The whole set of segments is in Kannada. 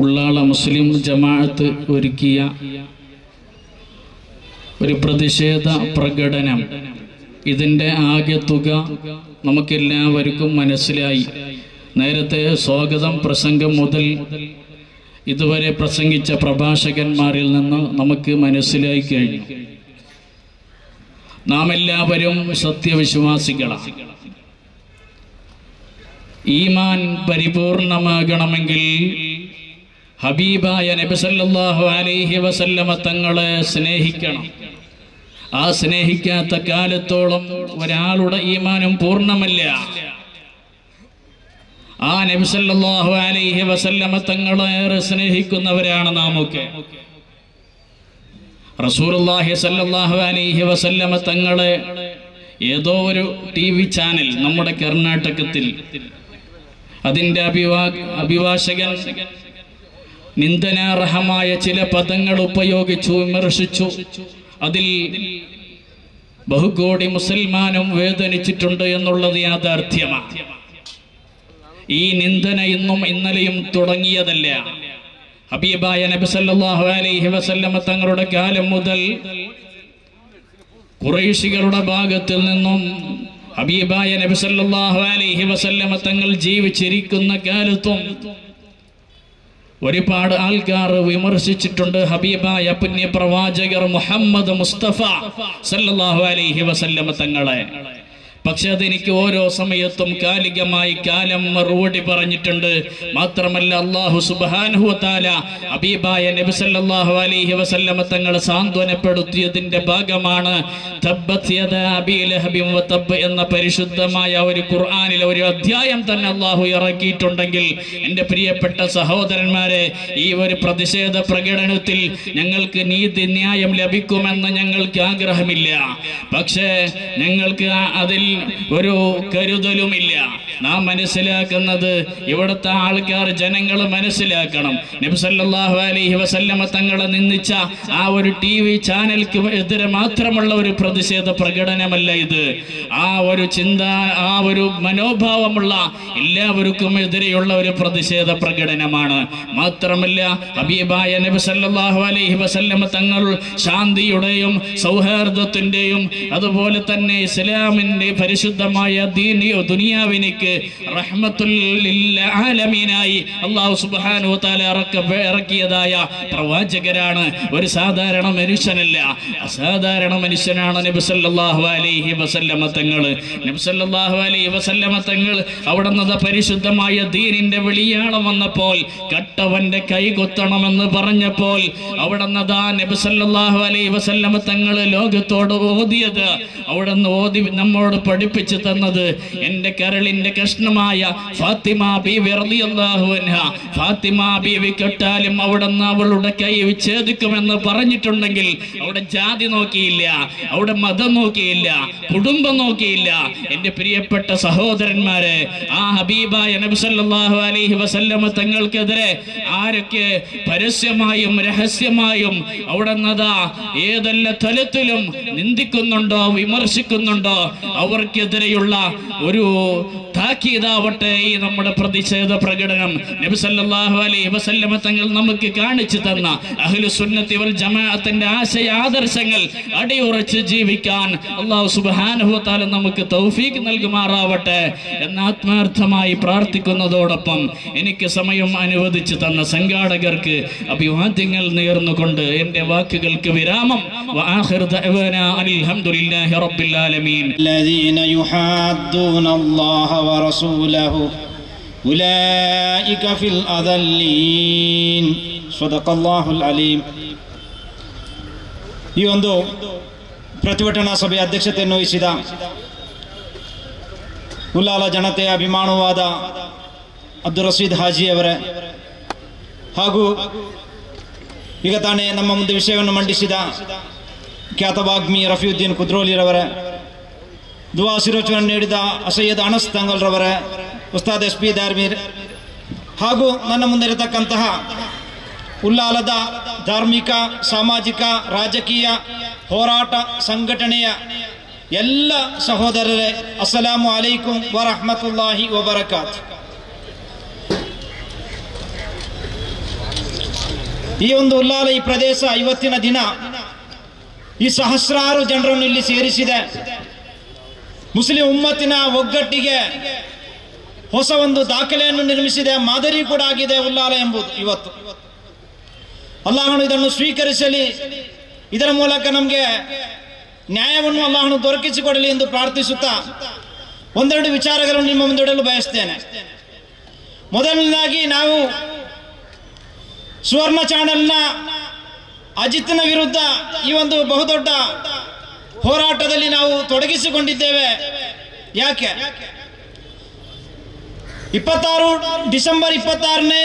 ഉള്ളാള മുസ്ലിം ജമാഅത്ത് ഒരുക്കിയ ഒരു പ്രതിഷേധ പ്രകടനം. ഇതിൻ്റെ ആകെ തുക നമുക്കെല്ലാവർക്കും മനസ്സിലായി. നേരത്തെ സ്വാഗതം പ്രസംഗം മുതൽ ഇതുവരെ പ്രസംഗിച്ച പ്രഭാഷകന്മാരിൽ നിന്ന് നമുക്ക് മനസ്സിലായി കഴിഞ്ഞു. നാം എല്ലാവരും സത്യവിശ്വാസികളാണ്. ഈമാൻ പരിപൂർണമാകണമെങ്കിൽ ഹബീബായ നബി സല്ലല്ലാഹു അലൈഹി വസല്ലമ തങ്ങളെ സ്നേഹിക്കണം. ആ സ്നേഹിക്കാത്ത കാലത്തോളം ഒരാളുടെ ഈമാനും പൂർണ്ണമല്ല. ആ നബി സല്ലല്ലാഹു അലൈഹി വസല്ലമ തങ്ങളെ ഏറെ സ്നേഹിക്കുന്നവരാണ് നാമൊക്കെ. റസൂലുള്ളാഹി സല്ലല്ലാഹു അലൈഹി വസല്ലമ തങ്ങളെ ഏതോ ഒരു TV ചാനൽ നമ്മുടെ കർണാടകത്തിൽ അതിൻ്റെ അഭിഭാഷകൻ നിന്ദനാർഹമായ ചില പദങ്ങൾ ഉപയോഗിച്ചു, വിമർശിച്ചു. അതിൽ ബഹുകോടി മുസൽമാനും വേദനിച്ചിട്ടുണ്ട് എന്നുള്ളത് യാഥാർത്ഥ്യമാണ്. ഈ നിന്ദന ഇന്നും ഇന്നലെയും തുടങ്ങിയതല്ല. ഹബീബായ നബി സല്ലല്ലാഹു അലൈഹി വസല്ലമ തങ്ങളുടെ കാലം മുതൽ ഖുറൈശികളുടെ ഭാഗത്തിൽ നിന്നും ഹബീബായ നബി സല്ലല്ലാഹു അലൈഹി വസല്ലമ തങ്ങൾ ജീവിച്ചിരിക്കുന്ന കാലത്തും ഒരുപാട് ആൾക്കാർ വിമർശിച്ചിട്ടുണ്ട് ഹബീബായ പുണ്യ പ്രവാചകർ മുഹമ്മദ് മുസ്തഫ സല്ലല്ലാഹു അലൈഹി വസല്ലമ തങ്ങളെ. പക്ഷെ അതെനിക്ക് ഓരോ സമയത്തും കാലികമായി കാലം മറുപടി പറഞ്ഞിട്ടുണ്ട്. മാത്രമല്ല അല്ലാഹു സുബ്ഹാനഹു വ തആല ഹബീബായ നബി സല്ലല്ലാഹു അലൈഹി വസല്ലമ തങ്ങളെ സാന്ത്വനപ്പെടുത്തിയതിന്റെ ഭാഗമാണ് തബ്ബത് യദാ അബീ ലഹബിൻ വ തബ്ബ് എന്ന പരിശുദ്ധമായ ഒരു ഖുർആനിലെ ഒരു അധ്യായം തന്നെ അല്ലാഹു ഇറക്കിയിട്ടുണ്ടെങ്കിൽ എൻ്റെ പ്രിയപ്പെട്ട സഹോദരന്മാരെ, ഈ ഒരു പ്രതിഷേധ പ്രകടനത്തിൽ ഞങ്ങൾക്ക് നീതി ന്യായം ലഭിക്കുമെന്ന് ഞങ്ങൾക്ക് ആഗ്രഹമില്ല. പക്ഷേ ഞങ്ങൾക്ക് അതിൽ ഒരു കരുതലുമില്ല. നാം മനസ്സിലാക്കുന്നത്, ഇവിടുത്തെ ആൾക്കാർ ജനങ്ങൾ മനസ്സിലാക്കണം, നബി സല്ലല്ലാഹു അലൈഹി വസല്ലമ തങ്ങളെ നിന്ദിച്ച ആ ഒരു TV ചാനൽക്ക് എതിരെ മാത്രമുള്ള ഒരു പ്രതിഷേധ പ്രകടനമല്ല ഇത്. ആ ഒരു ചിന്ത, ആ ഒരു മനോഭാവമുള്ള എല്ലാവർക്കും എതിരെയുള്ള ഒരു പ്രതിഷേധ പ്രകടനമാണ്. മാത്രമല്ല ഹബീബായ നബി സല്ലല്ലാഹു അലൈഹി വസല്ലമ തങ്ങൾ ശാന്തിയുടെയും സൗഹാർദ്ദത്തിൻ്റെയും അതുപോലെ തന്നെ ഇസ്ലാമിൻ്റെ പരിശുദ്ധമായ ദുനിയാവിനിക്ക് റഹ്മത്തുൽ ലിൽ ആലമീനായി അല്ലാഹു സുബ്ഹാനഹു വ തആല ഇറക്കിയതായ പ്രവാചകരാണ്. ഒരു സാധാരണ മനുഷ്യനല്ല, അസാധാരണ മനുഷ്യനാണ് നബി സല്ലല്ലാഹു അലൈഹി വസല്ലമ തങ്ങൾ. നബി സല്ലല്ലാഹു അലൈഹി വസല്ലമ തങ്ങൾ അവിടുന്ന് പരിശുദ്ധമായ ദീനിന്റെ വെളിയാളം വന്നപ്പോൾ, കട്ടവന്റെ കൈ കൊത്തണമെന്ന് പറഞ്ഞപ്പോൾ അവിടുന്ന് നബി സല്ലല്ലാഹു അലൈഹി വസല്ലമ തങ്ങൾ ലോകത്തോട് ഓതിയത്, അവിടുന്ന് ഓതി നമ്മോട് പഠിപ്പിച്ചു തന്നത് എൻ്റെ കരളിന്റെ കഷ്ണമായ ഫാത്തിമ ബീവി റളിയല്ലാഹു അൻഹ, ഫാത്തിമ ബീവി കെട്ടാലും അവിടുന്ന് അവളുടെ കൈ വിച്ഛേദിക്കുമെന്ന് പറഞ്ഞിട്ടുണ്ടെങ്കിൽ അവിടെ ജാതി നോക്കിയില്ല, അവിടെ മതം നോക്കിയില്ല, കുടുംബം നോക്കിയില്ല. എൻ്റെ പ്രിയപ്പെട്ട സഹോദരന്മാരെ, ആ ഹബീബായ നബി സല്ലല്ലാഹു അലൈഹി വസല്ലമ തങ്ങൾക്കെതിരെ ആരൊക്കെ പരസ്യമായും രഹസ്യമായും അവിടുന്ന് ഏതെല്ലാം തലത്തിലും നിന്ദിക്കുന്നുണ്ടോ, വിമർശിക്കുന്നുണ്ടോ, അവർക്കെതിരെയുള്ള ഒരു താക്കീതാവട്ടെ ഈ നമ്മുടെ പ്രതിഷേധ പ്രകടനം. നബി സല്ലല്ലാഹു അലൈഹി വസല്ലമ തങ്ങൾ നമുക്ക് കാണിച്ചു തന്ന അഹ്ലു സുന്നത്തി വൽ ജമാഅത്തിന്റെ ആശയ ആദർശങ്ങൾ അടിയുറച്ച് ജീവിക്കാൻ അല്ലാഹു സുബ്ഹാനഹു വ തആല നമുക്ക് തൗഫീഖ് നൽകുമാറാവട്ടെ എന്ന് ആത്മാർത്ഥമായി പ്രാർത്ഥിക്കുന്നതോടൊപ്പം എനിക്ക് സമയം അനുവദിച്ചു തന്ന സംഘാടകർക്ക് അഭിവാദ്യങ്ങൾ നേർന്നുകൊണ്ട് എൻ്റെ വാക്കുകൾക്ക് വിരാമം. വആഖിറു ദഅവാനാ അൽഹംദുലില്ലാഹി റബ്ബിൽ ആലമീൻ. الذين يحادون الله ورسوله أولئك في الأذلين. صدق الله العليم. ಈ ಒಂದು ಪ್ರತಿಭಟನಾ ಸಭೆಯ ಅಧ್ಯಕ್ಷತೆಯನ್ನು ವಹಿಸಿದ ಉಲ್ಲಾಲ ಜನತೆಯ ಅಭಿಮಾನವಾದ ಅಬ್ದುಲ್ ರಶೀದ್ ಹಾಜಿ ಅವರೇ, ಹಾಗೂ ಈಗ ತಾನೇ ನಮ್ಮ ಮುಂದೆ ವಿಷಯವನ್ನು ಮಂಡಿಸಿದ ಖ್ಯಾತವಾಗ್ಮಿ ರಫೀಯುದ್ದೀನ್ ಕುದ್ರೋಲಿರವರೇ, ದುವಾ ಶಿರೋಚನ ನೀಡಿದ ಸೈಯದ್ ಅನಸ್ ತಂಗಲ್ರವರೇ, ಉಸ್ತಾದ್ SP ದಾರ್ಮೀರ್, ಹಾಗೂ ನನ್ನ ಮುಂದೆ ಇರತಕ್ಕಂತಹ ಉಲ್ಲಾಲದ ಧಾರ್ಮಿಕ, ಸಾಮಾಜಿಕ, ರಾಜಕೀಯ ಹೋರಾಟ ಸಂಘಟನೆಯ ಎಲ್ಲ ಸಹೋದರರೇ, ಅಸ್ಸಲಾಮು ಅಲೈಕುಂ ವರಹಮತುಲ್ಲಾಹಿ ವಬರಕಾತ್. ಈ ಒಂದು ಉಲ್ಲಾಲ ಈ ಪ್ರದೇಶ ಇವತ್ತಿನ ದಿನ ಈ ಸಹಸ್ರಾರು ಜನರನ್ನು ಇಲ್ಲಿ ಸೇರಿಸಿದೆ. ಮುಸ್ಲಿಂ ಉಮ್ಮತ್ತಿನ ಒಗ್ಗಟ್ಟಿಗೆ ಹೊಸ ಒಂದು ದಾಖಲೆಯನ್ನು ನಿರ್ಮಿಸಿದೆ, ಮಾದರಿ ಕೂಡ ಆಗಿದೆ ಉಲ್ಲಾಲ ಎಂಬುದು. ಇವತ್ತು ಅಲ್ಲಾಹನು ಇದನ್ನು ಸ್ವೀಕರಿಸಲಿ, ಇದರ ಮೂಲಕ ನಮಗೆ ನ್ಯಾಯವನ್ನು ಅಲ್ಲಾಹನು ದೊರಕಿಸಿಕೊಡಲಿ ಎಂದು ಪ್ರಾರ್ಥಿಸುತ್ತಾ ಒಂದೆರಡು ವಿಚಾರಗಳನ್ನು ನಿಮ್ಮ ಮುಂದಿಡಲು ಬಯಸ್ತೇನೆ. ಮೊದಲನೇದಾಗಿ, ನಾವು ಸುವರ್ಣ ಚಾನೆಲ್ನ ಅಜಿತ್ನ ವಿರುದ್ಧ ಈ ಒಂದು ಬಹುದೊಡ್ಡ ಹೋರಾಟದಲ್ಲಿ ನಾವು ತೊಡಗಿಸಿಕೊಂಡಿದ್ದೇವೆ. ಯಾಕೆ? 26 ಡಿಸೆಂಬರ್ 26ನೇ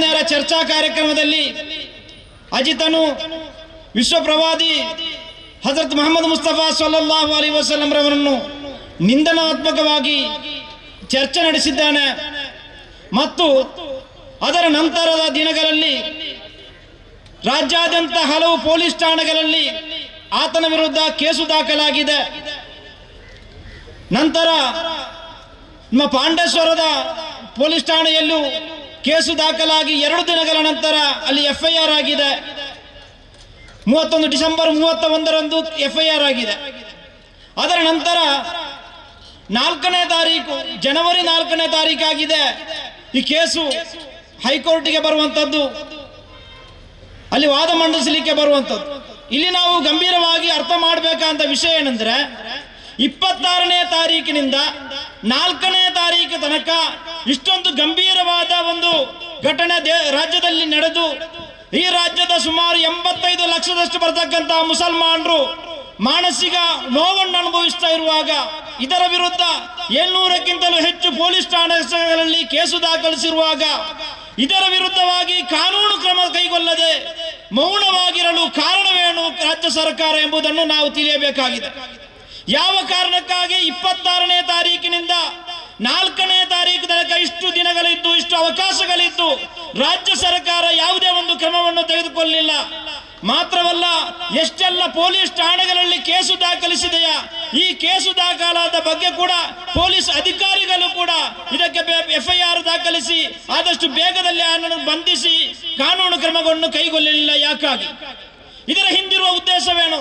ನೇರ ಚರ್ಚಾ ಕಾರ್ಯಕ್ರಮದಲ್ಲಿ ಅಜಿತನು ವಿಶ್ವ ಪ್ರವಾದಿ ಹಜರತ್ ಮೊಹಮ್ಮದ್ ಮುಸ್ತಫಾ ಸಲ್ಲಲ್ಲಾಹು ಅಲೈಹಿ ವಸಲ್ಲಂ ರವರನ್ನು ನಿಂದನಾತ್ಮಕವಾಗಿ ಚರ್ಚೆ ನಡೆಸಿದ್ದಾನೆ. ಮತ್ತು ಅದರ ನಂತರದ ದಿನಗಳಲ್ಲಿ ರಾಜ್ಯಾದ್ಯಂತ ಹಲವು ಪೊಲೀಸ್ ಠಾಣೆಗಳಲ್ಲಿ ಆತನ ವಿರುದ್ಧ ಕೇಸು ದಾಖಲಾಗಿದೆ. ನಂತರ ನಮ್ಮ ಪಾಂಡೇಶ್ವರದ ಪೊಲೀಸ್ ಠಾಣೆಯಲ್ಲೂ ಕೇಸು ದಾಖಲಾಗಿ 2 ದಿನಗಳ ನಂತರ ಅಲ್ಲಿ FIR ಆಗಿದೆ. 31 ಡಿಸೆಂಬರ್ 31ರಂದು FIR ಆಗಿದೆ. ಅದರ ನಂತರ 4ನೇ ತಾರೀಕು ಜನವರಿ 4ನೇ ತಾರೀಕಾಗಿದೆ ಈ ಕೇಸು ಹೈಕೋರ್ಟ್ಗೆ ಬರುವಂಥದ್ದು, ಅಲ್ಲಿ ವಾದ ಮಂಡಿಸಲಿಕ್ಕೆ ಬರುವಂಥದ್ದು. ಇಲ್ಲಿ ನಾವು ಗಂಭೀರವಾಗಿ ಅರ್ಥ ಮಾಡಬೇಕಂತ ವಿಷಯ ಏನಂದ್ರೆ, 26ನೇ ತಾರೀಕಿನಿಂದ 4ನೇ ತಾರೀಕು ತನಕ ಇಷ್ಟೊಂದು ಗಂಭೀರವಾದ ಒಂದು ಘಟನೆ ರಾಜ್ಯದಲ್ಲಿ ನಡೆದು ಈ ರಾಜ್ಯದ ಸುಮಾರು 85 ಲಕ್ಷದಷ್ಟು ಬರ್ತಕ್ಕಂಥ ಮುಸಲ್ಮಾನರು ಮಾನಸಿಕ ನೋವನ್ನು ಅನುಭವಿಸ್ತಾ ಇರುವಾಗ, ಇದರ ವಿರುದ್ಧ 700ಕ್ಕಿಂತಲೂ ಹೆಚ್ಚು ಪೊಲೀಸ್ ಠಾಣೆಗಳಲ್ಲಿ ಕೇಸು ದಾಖಲಿಸಿರುವಾಗ, ಇದರ ವಿರುದ್ಧವಾಗಿ ಕಾನೂನು ಕ್ರಮ ಕೈಗೊಳ್ಳದೆ ಮೌನವಾಗಿರಲು ಕಾರಣವೇನು ರಾಜ್ಯ ಸರ್ಕಾರ ಎಂಬುದನ್ನು ನಾವು ತಿಳಿಯಬೇಕಾಗಿದೆ. ಯಾವ ಕಾರಣಕ್ಕಾಗಿ 26ನೇ ತಾರೀಕಿನಿಂದ 4ನೇ ತಾರೀಕು ತನಕ ಇಷ್ಟು ದಿನಗಳಿದ್ದು, ಇಷ್ಟು ಅವಕಾಶಗಳಿದ್ದು ರಾಜ್ಯ ಸರ್ಕಾರ ಯಾವುದೇ ಒಂದು ಕ್ರಮವನ್ನು ತೆಗೆದುಕೊಳ್ಳಲಿಲ್ಲ. ಮಾತ್ರವಲ್ಲ, ಎಷ್ಟೆಲ್ಲ ಪೊಲೀಸ್ ಠಾಣೆಗಳಲ್ಲಿ ಕೇಸು ದಾಖಲಿಸಿದೆಯಾ, ಈ ಕೇಸು ದಾಖಲಾದ ಬಗ್ಗೆ ಕೂಡ ಪೊಲೀಸ್ ಅಧಿಕಾರಿಗಳು ಕೂಡ ಇದಕ್ಕೆ FIR ದಾಖಲಿಸಿ ಆದಷ್ಟು ಬೇಗದಲ್ಲಿ ಅವನನ್ನು ಬಂಧಿಸಿ ಕಾನೂನು ಕ್ರಮಗಳನ್ನು ಕೈಗೊಳ್ಳಲಿಲ್ಲ. ಯಾಕಾಗಿ? ಇದರ ಹಿಂದಿರುವ ಉದ್ದೇಶವೇನು?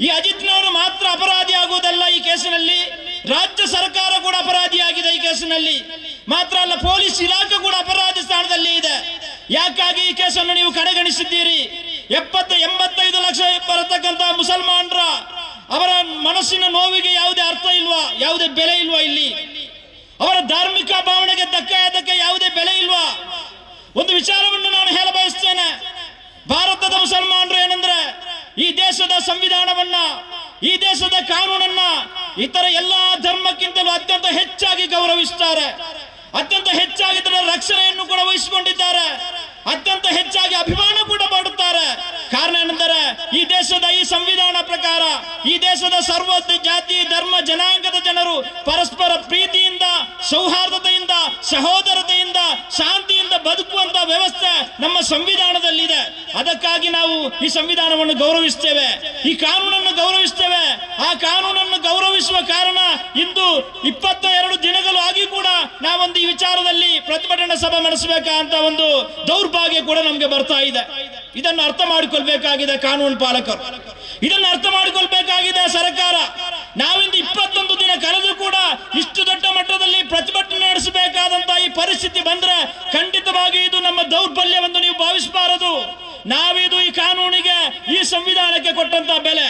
ಈ ಅಜಿತ್ನವರು ಮಾತ್ರ ಅಪರಾಧಿ ಆಗುವುದಲ್ಲ, ಈ ಕೇಸಿನಲ್ಲಿ ರಾಜ್ಯ ಸರ್ಕಾರ ಕೂಡ ಅಪರಾಧಿಯಾಗಿದೆ ಈ ಕೇಸಿನಲ್ಲಿ. ಮಾತ್ರ ಅಲ್ಲ, ಪೊಲೀಸ್ ಇಲಾಖೆ ಕೂಡ ಅಪರಾಧಿ ಸ್ಥಾನದಲ್ಲಿ ಇದೆ. ಯಾಕಾಗಿ ಈ ಕೇಸನ್ನು ನೀವು ಕಡೆಗಣಿಸಿದ್ದೀರಿ? 85 ಲಕ್ಷ ಬರತಕ್ಕಂತ ಮುಸಲ್ಮಾನರ ಅವರ ಮನಸ್ಸಿನ ನೋವಿಗೆ ಯಾವುದೇ ಅರ್ಥ ಇಲ್ವಾ? ಯಾವುದೇ ಬೆಲೆ ಇಲ್ವಾ? ಇಲ್ಲಿ ಅವರ ಧಾರ್ಮಿಕ ಭಾವನೆಗೆ ಅದಕ್ಕೆ ಯಾವುದೇ ಬೆಲೆ ಇಲ್ವಾ? ಒಂದು ವಿಚಾರವನ್ನು ನಾನು ಹೇಳ ಬಯಸ್ತೇನೆ. ಭಾರತದ ಮುಸಲ್ಮಾನರು ಏನಂದ್ರೆ, ಈ ದೇಶದ ಸಂವಿಧಾನವನ್ನ, ಈ ದೇಶದ ಕಾನೂನನ್ನ ಇತರ ಎಲ್ಲಾ ಧರ್ಮಕ್ಕಿಂತಲೂ ಅತ್ಯಂತ ಹೆಚ್ಚಾಗಿ ಗೌರವಿಸುತ್ತಾರೆ. ಅತ್ಯಂತ ಹೆಚ್ಚಾಗಿ ಇದರ ರಕ್ಷಣೆಯನ್ನು ಕೂಡ ವಹಿಸಿಕೊಂಡಿದ್ದಾರೆ. ಅತ್ಯಂತ ಹೆಚ್ಚಾಗಿ ಅಭಿಮಾನ ಕೂಡ ಮಾಡುತ್ತಾರೆ. ಕಾರಣ ಏನೆಂದರೆ, ಈ ದೇಶದ ಈ ಸಂವಿಧಾನ ಪ್ರಕಾರ ಈ ದೇಶದ ಸರ್ವ ಜಾತಿ ಧರ್ಮ ಜನಾಂಗದ ಜನರು ಪರಸ್ಪರ ಪ್ರೀತಿಯಿಂದ, ಸೌಹಾರ್ದತೆಯಿಂದ, ಸಹೋದರತೆಯಿಂದ, ಶಾಂತಿಯಿಂದ ಬದುಕುವಂತ ವ್ಯವಸ್ಥೆ ನಮ್ಮ ಸಂವಿಧಾನದಲ್ಲಿದೆ. ಅದಕ್ಕಾಗಿ ನಾವು ಈ ಸಂವಿಧಾನವನ್ನು ಗೌರವಿಸ್ತೇವೆ, ಈ ಕಾನೂನನ್ನು ಗೌರವಿಸ್ತೇವೆ. ಆ ಕಾನೂನನ್ನು ಗೌರವಿಸುವ ಕಾರಣ ಇಂದು 22 ದಿನಗಳು ಆಗಿ ಕೂಡ ನಾವೊಂದು ಈ ವಿಚಾರದಲ್ಲಿ ಪ್ರತಿಭಟನಾ ಸಭೆ ನಡೆಸಬೇಕಂತ ಒಂದು ದೌರ್ಭಾಗ್ಯ ಕೂಡ ನಮಗೆ ಬರ್ತಾ ಇದೆ. ಇದನ್ನು ಅರ್ಥ ಮಾಡಿಕೊಳ್ಬೇಕಾಗಿದೆ ಕಾನೂನು ಪಾಲಕರು, ಇದನ್ನು ಅರ್ಥ ಮಾಡಿಕೊಳ್ಬೇಕಾಗಿದೆ ಸರ್ಕಾರ. ನಾವಿಂದು 21 ದಿನ ಕಳೆದು ಕೂಡ ಇಷ್ಟು ದೊಡ್ಡ ಮಟ್ಟದಲ್ಲಿ ಪ್ರತಿಭಟನೆ ನಡೆಸಬೇಕಾದಂತಹ ಈ ಪರಿಸ್ಥಿತಿ ಬಂದ್ರೆ ಖಂಡಿತವಾಗಿ ಇದು ನಮ್ಮ ದೌರ್ಬಲ್ಯವೆಂದು ನೀವು ಭಾವಿಸಬಾರದು. ನಾವಿದು ಈ ಕಾನೂನಿಗೆ, ಈ ಸಂವಿಧಾನಕ್ಕೆ ಕೊಟ್ಟಂತಹ ಬೆಲೆ,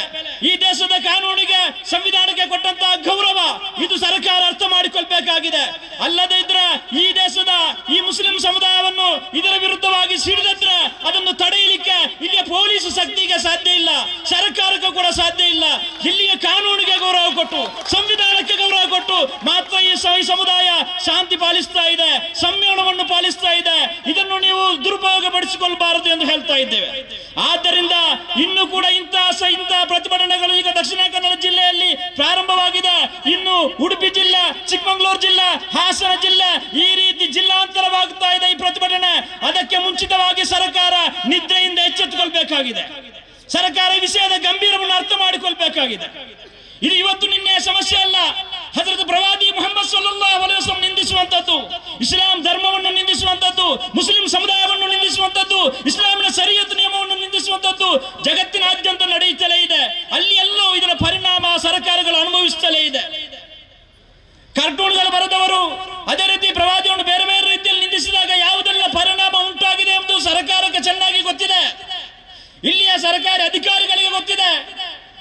ಈ ದೇಶದ ಕಾನೂನಿಗೆ ಸಂವಿಧಾನಕ್ಕೆ ಕೊಟ್ಟಂತಹ ಗೌರವ, ಇದು ಸರ್ಕಾರ ಅರ್ಥ ಮಾಡಿಕೊಳ್ಬೇಕಾಗಿದೆ. ಅಲ್ಲದೆ ಇದ್ರೆ ಈ ದೇಶದ ಈ ಮುಸ್ಲಿಂ ಸಮುದಾಯವನ್ನು ಇದರ ವಿರುದ್ಧವಾಗಿ ಸಿಡಿದ್ರೆ ಅದನ್ನು ತಡೆಯಲಿಕ್ಕೆ ಇಲ್ಲಿಯ ಪೊಲೀಸ್ ಶಕ್ತಿಗೆ ಸಾಧ್ಯ ಇಲ್ಲ, ಸರ್ಕಾರಕ್ಕೂ ಕೂಡ ಸಾಧ್ಯ ಇಲ್ಲ. ಇಲ್ಲಿಯ ಕಾನೂನಿಗೆ ಗೌರವ ಕೊಟ್ಟು, ಸಂವಿಧಾನಕ್ಕೆ ಗೌರವ ಕೊಟ್ಟು ಮಾತ್ರ ಈ ಸಮುದಾಯ ಶಾಂತಿ ಪಾಲಿಸ್ತಾ ಇದೆ, ಸಂಯಮನವನ್ನು ಪಾಲಿಸ್ತಾ ಇದೆ. ಇದನ್ನು ನೀವು ದುರುಪಯೋಗ ಪಡಿಸಿಕೊಳ್ಳಬಾರದು ಎಂದು ಹೇಳ್ತಾ ಇದ್ದೇವೆ. ಆದ್ದರಿಂದ ಇನ್ನು ಕೂಡ ಇಂತಹ ಪ್ರತಿಭಟನೆಗಳು ಈಗ ದಕ್ಷಿಣ ಕನ್ನಡ ಜಿಲ್ಲೆಯಲ್ಲಿ ಪ್ರಾರಂಭವಾಗಿದೆ. ಇನ್ನು ಉಡುಪಿ ಜಿಲ್ಲೆ, ಚಿಕ್ಕಮಗಳೂರು ಜಿಲ್ಲೆ, ಹಾಸನ ಜಿಲ್ಲೆ, ಈ ರೀತಿ ಜಿಲ್ಲಾಂತರವಾಗ್ತಾ ಇದೆ ಈ ಪ್ರತಿಭಟನೆ. ಅದಕ್ಕೆ ಮುಂಚಿತವಾಗಿ ಸರ್ಕಾರ ನಿದ್ರೆಯಿಂದ ಎಚ್ಚೆತ್ತುಕೊಳ್ಬೇಕಾಗಿದೆ. ಸರ್ಕಾರ ಈ ವಿಷಯದ ಗಂಭೀರವನ್ನು ಅರ್ಥ ಮಾಡಿಕೊಳ್ಬೇಕಾಗಿದೆ. ಇದು ಇವತ್ತು ನಿನ್ನೆ ಸಮಸ್ಯೆ ಅಲ್ಲ. ಹಜರತ್ ಪ್ರವಾದಿ ಮುಹಮ್ಮದ್ ಸಲ್ಲಲ್ಲಾಹು ಅಲೈಹಿ ವಸಲ್ಲಂ ನಿಂದಿಸುವಂತದ್ದು, ಇಸ್ಲಾಂ ಧರ್ಮವನ್ನು ನಿಂದಿಸುವಂತದ್ದು, ಮುಸ್ಲಿಂ ಸಮುದಾಯವನ್ನು ನಿಂದಿಸುವಂತದ್ದು,